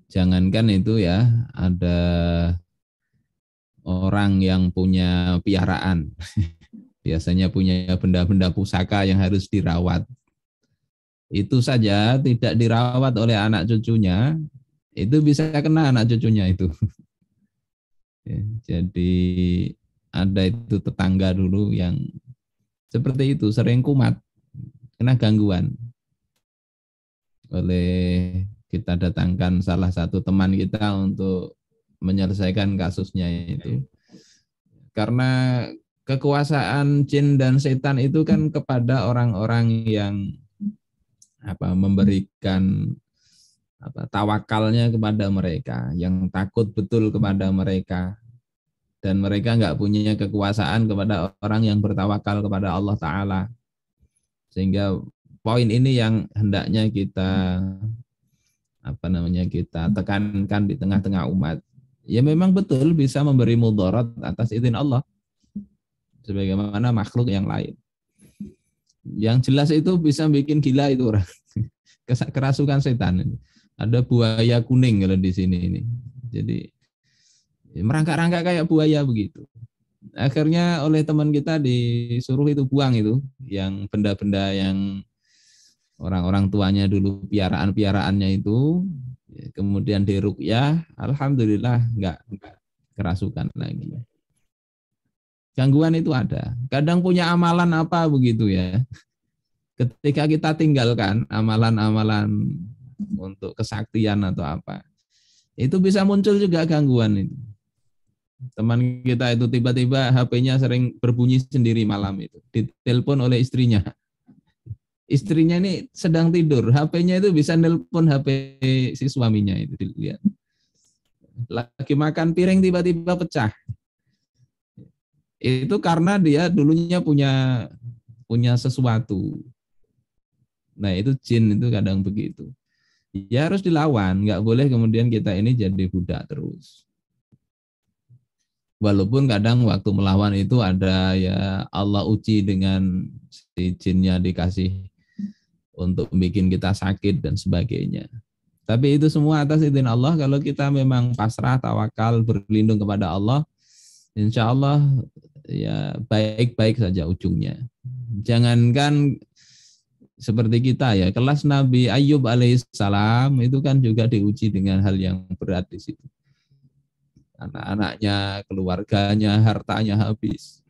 jangankan itu ya, ada orang yang punya piaraan, biasanya punya benda-benda pusaka yang harus dirawat. Itu saja tidak dirawat oleh anak cucunya, itu bisa kena anak cucunya itu. Jadi ada itu tetangga dulu yang seperti itu, sering kumat, kena gangguan. Oleh kita datangkan salah satu teman kita untuk menyelesaikan kasusnya itu. Karena kekuasaan jin dan setan itu kan kepada orang-orang yang memberikan tawakalnya kepada mereka, yang takut betul kepada mereka, dan mereka nggak punya kekuasaan kepada orang yang bertawakal kepada Allah Ta'ala. Sehingga poin ini yang hendaknya kita kita tekankan di tengah-tengah umat. Ya memang betul bisa memberi mudarat atas izin Allah, sebagaimana makhluk yang lain. Yang jelas itu bisa bikin gila itu orang. Kerasukan setan. Ada buaya kuning kalau di sini ini. Jadi merangkak-rangkak kayak buaya begitu. Akhirnya oleh teman kita disuruh itu buang itu, yang benda-benda yang orang-orang tuanya dulu piaraannya itu, kemudian diruqyah, alhamdulillah enggak kerasukan lagi. Gangguan itu ada. Kadang punya amalan apa begitu ya. Ketika kita tinggalkan amalan-amalan untuk kesaktian atau apa, itu bisa muncul juga gangguan itu. Teman kita itu tiba-tiba HP-nya sering berbunyi sendiri malam itu. Ditelepon oleh istrinya. Istrinya ini sedang tidur, HP-nya itu bisa nelpon HP si suaminya itu, dilihat. Lagi makan piring tiba-tiba pecah. Itu karena dia dulunya punya sesuatu. Nah, itu jin itu kadang begitu. Ya harus dilawan, nggak boleh kemudian kita ini jadi budak terus. Walaupun kadang waktu melawan itu ada ya Allah uji dengan si jinnya, dikasih untuk bikin kita sakit dan sebagainya. Tapi itu semua atas izin Allah. Kalau kita memang pasrah, tawakal, berlindung kepada Allah, insya Allah ya baik-baik saja ujungnya. Jangankan seperti kita ya, kelas Nabi Ayub alaihissalam itu kan juga diuji dengan hal yang berat di situ. Anak-anaknya, keluarganya, hartanya habis,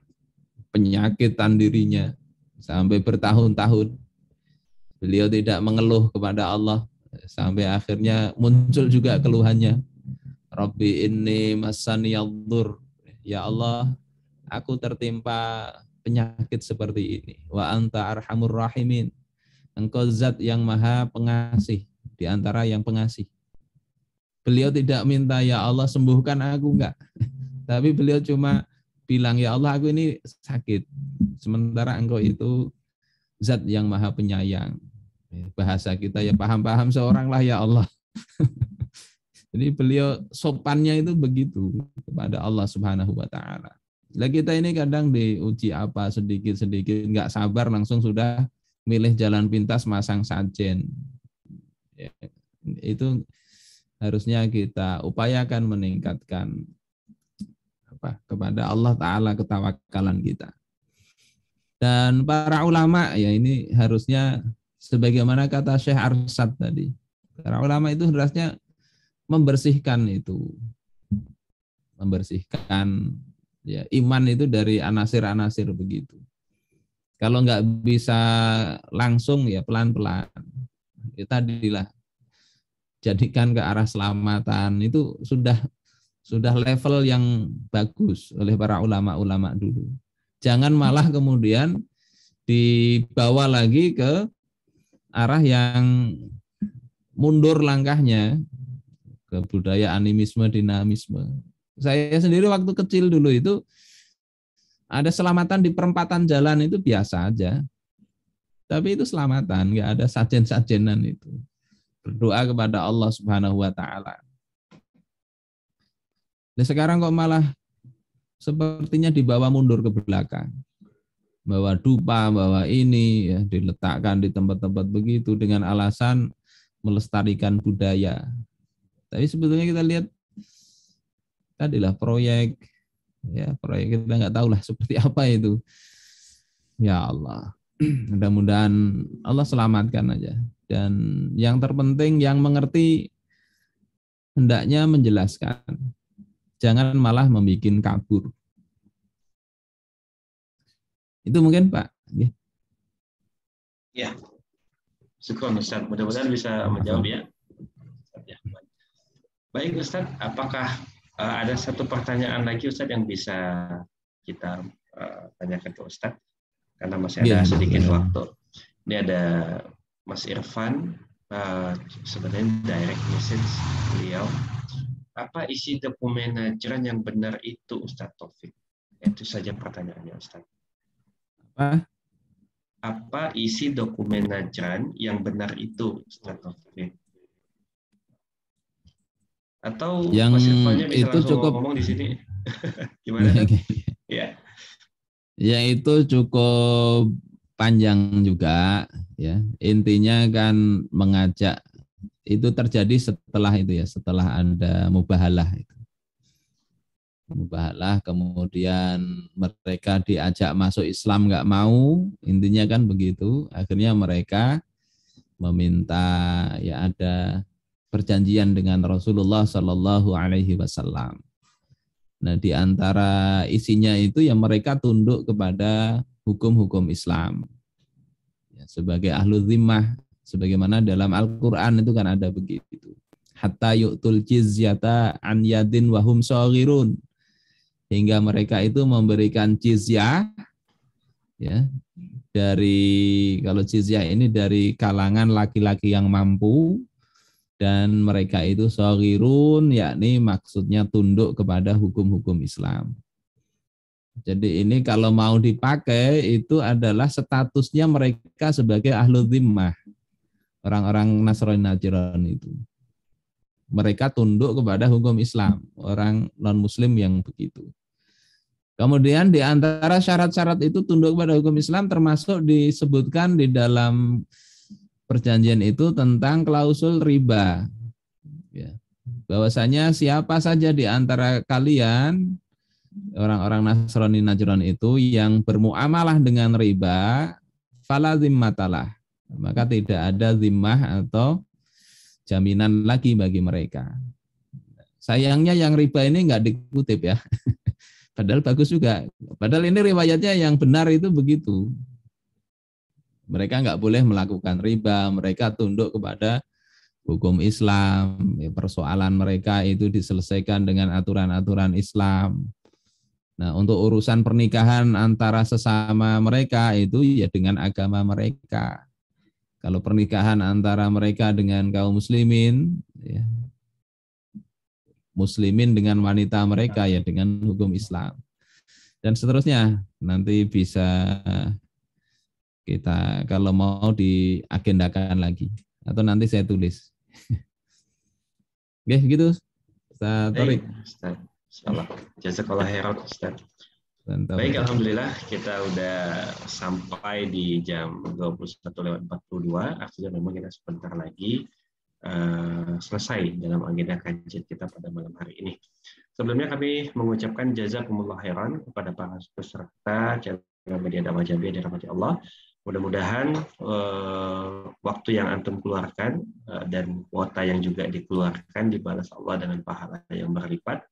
penyakitan dirinya sampai bertahun-tahun. Beliau tidak mengeluh kepada Allah sampai akhirnya muncul juga keluhannya. Rabbi inni massaniyadh-dhur. Ya Allah, aku tertimpa penyakit seperti ini. Wa anta arhamur rahimin. Engkau zat yang maha pengasih di antara yang pengasih. Beliau tidak minta ya Allah sembuhkan aku, enggak. Tapi beliau cuma bilang ya Allah aku ini sakit. Sementara engkau itu zat yang maha penyayang. Bahasa kita ya paham-paham seorang lah ya Allah. Jadi beliau sopannya itu begitu kepada Allah Subhanahu wa taala. Lah kita ini kadang diuji apa sedikit-sedikit enggak sabar langsung sudah milih jalan pintas masang sajen. Ya, itu harusnya kita upayakan meningkatkan kepada Allah Ta'ala ketawakalan kita. Dan para ulama ya ini harusnya sebagaimana kata Syekh Arsad tadi. Para ulama itu harusnya membersihkan itu membersihkan ya iman itu dari anasir-anasir begitu. Kalau nggak bisa langsung ya pelan-pelan. Ya tadilah jadikan ke arah selamatan itu sudah level yang bagus oleh para ulama-ulama dulu. Jangan malah kemudian dibawa lagi ke arah yang mundur langkahnya ke budaya animisme, dinamisme. Saya sendiri waktu kecil dulu itu ada selamatan di perempatan jalan itu biasa aja. Tapi itu selamatan, nggak ada sajen-sajenan itu. Berdoa kepada Allah Subhanahu wa taala. Nah, sekarang kok malah sepertinya dibawa mundur ke belakang. Bawa dupa, bawa ini ya diletakkan di tempat-tempat begitu dengan alasan melestarikan budaya. Tapi sebetulnya kita lihat tadilah proyek kita nggak tahu lah seperti apa itu. Ya Allah, mudah-mudahan Allah selamatkan aja. Dan yang terpenting yang mengerti hendaknya menjelaskan, jangan malah membuat kabur. Itu mungkin Pak. Ya, syukur Ustaz. Mudah-mudahan bisa menjawab ya. Baik Ustaz, apakah ada satu pertanyaan lagi Ustaz yang bisa kita tanyakan ke Ustaz? Karena masih ada sedikit waktu. Ini ada Mas Irfan, sebenarnya direct message beliau. Apa isi dokumen najran yang benar itu Ustaz Taufik? Itu saja pertanyaannya Ustaz. Apa isi dokumen najran yang benar itu Ustaz Taufik? Atau yang Mas Irfannya bisa itu langsung cukup ngomong di sini? Gimana? Ya. Ya itu cukup panjang juga ya. Intinya kan mengajak itu terjadi setelah itu ya, setelah ada mubahalah itu. Mubahalah kemudian mereka diajak masuk Islam nggak mau, intinya kan begitu. Akhirnya mereka meminta ya ada perjanjian dengan Rasulullah Shallallahu Alaihi Wasallam. Nah, di antara isinya itu yang mereka tunduk kepada hukum-hukum Islam. Ya, sebagai ahlu zimmah, sebagaimana dalam Al-Quran itu kan ada begitu. Hatta yu'tul jizyata an yadin wahum shaghirun. Hingga mereka itu memberikan jizyah, ya, dari, kalau jizyah ini dari kalangan laki-laki yang mampu, dan mereka itu shaghirun, yakni maksudnya tunduk kepada hukum-hukum Islam. Jadi ini kalau mau dipakai itu adalah statusnya mereka sebagai ahlu zimmah, orang-orang Nasrani Najran itu. Mereka tunduk kepada hukum Islam, orang non-muslim yang begitu. Kemudian di antara syarat-syarat itu tunduk kepada hukum Islam termasuk disebutkan di dalam perjanjian itu tentang klausul riba. Ya. Bahwasanya siapa saja di antara kalian orang-orang Nasrani Najran itu yang bermuamalah dengan riba, fala zimmatalah, maka tidak ada zimmah atau jaminan lagi bagi mereka. Sayangnya yang riba ini enggak dikutip ya. Padahal bagus juga. Padahal ini riwayatnya yang benar itu begitu. Mereka nggak boleh melakukan riba, mereka tunduk kepada hukum Islam. Persoalan mereka itu diselesaikan dengan aturan-aturan Islam. Nah, untuk urusan pernikahan antara sesama mereka itu ya dengan agama mereka. Kalau pernikahan antara mereka dengan kaum muslimin, ya, muslimin dengan wanita mereka ya dengan hukum Islam. Dan seterusnya nanti bisa kita kalau mau diagendakan lagi atau nanti saya tulis. Oke, gitu. Ustaz Thorik. Insyaallah. Jazakallah khairan Ustaz. Baik, alhamdulillah kita udah sampai di jam 21:42. Artinya memang kita sebentar lagi selesai dalam agenda kajian kita pada malam hari ini. Sebelumnya kami mengucapkan jazakumullah khairan kepada para peserta channel Media Dakwah Jambi yang dirahmati Allah. Mudah-mudahan waktu yang antum keluarkan dan kuota yang juga dikeluarkan dibalas Allah dengan pahala yang berlipat.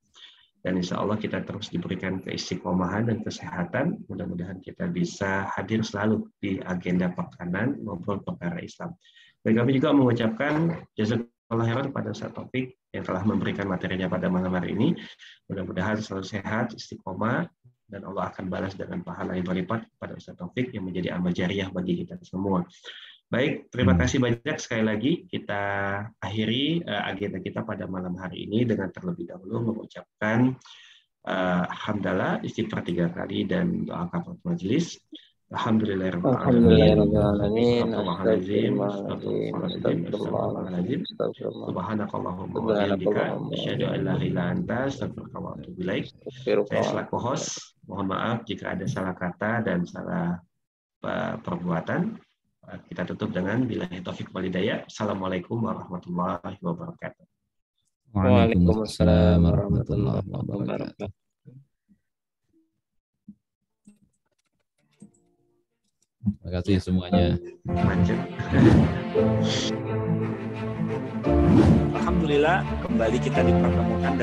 Dan insya Allah kita terus diberikan keistiqomahan dan kesehatan. Mudah-mudahan kita bisa hadir selalu di agenda pekanan maupun perkara Islam. Dan kami juga mengucapkan jazakallahu khairan kepada Ustaz Taufik yang telah memberikan materinya pada malam hari ini. Mudah-mudahan selalu sehat, istiqomah, dan Allah akan balas dengan pahala yang berlipat kepada Ustaz Taufik yang menjadi amal jariah bagi kita semua. Baik, terima kasih banyak sekali lagi. Kita akhiri agenda kita pada malam hari ini dengan terlebih dahulu mengucapkan hamdalah istighfar 3 kali dan doa kafaratul majelis. Alhamdulillahirrahmanirrahim. Subhanakallahumma wa bihamdika asyhadu an la ilaha illa anta astaghfiruka wa atubu ilaik. Saya selaku host, mohon maaf jika ada salah kata dan salah perbuatan. Kita tutup dengan billahi taufiq wal hidayah. Assalamualaikum warahmatullahi wabarakatuh. Waalaikumsalam warahmatullahi wabarakatuh. Terima kasih semuanya. Alhamdulillah kembali kita dipertemukan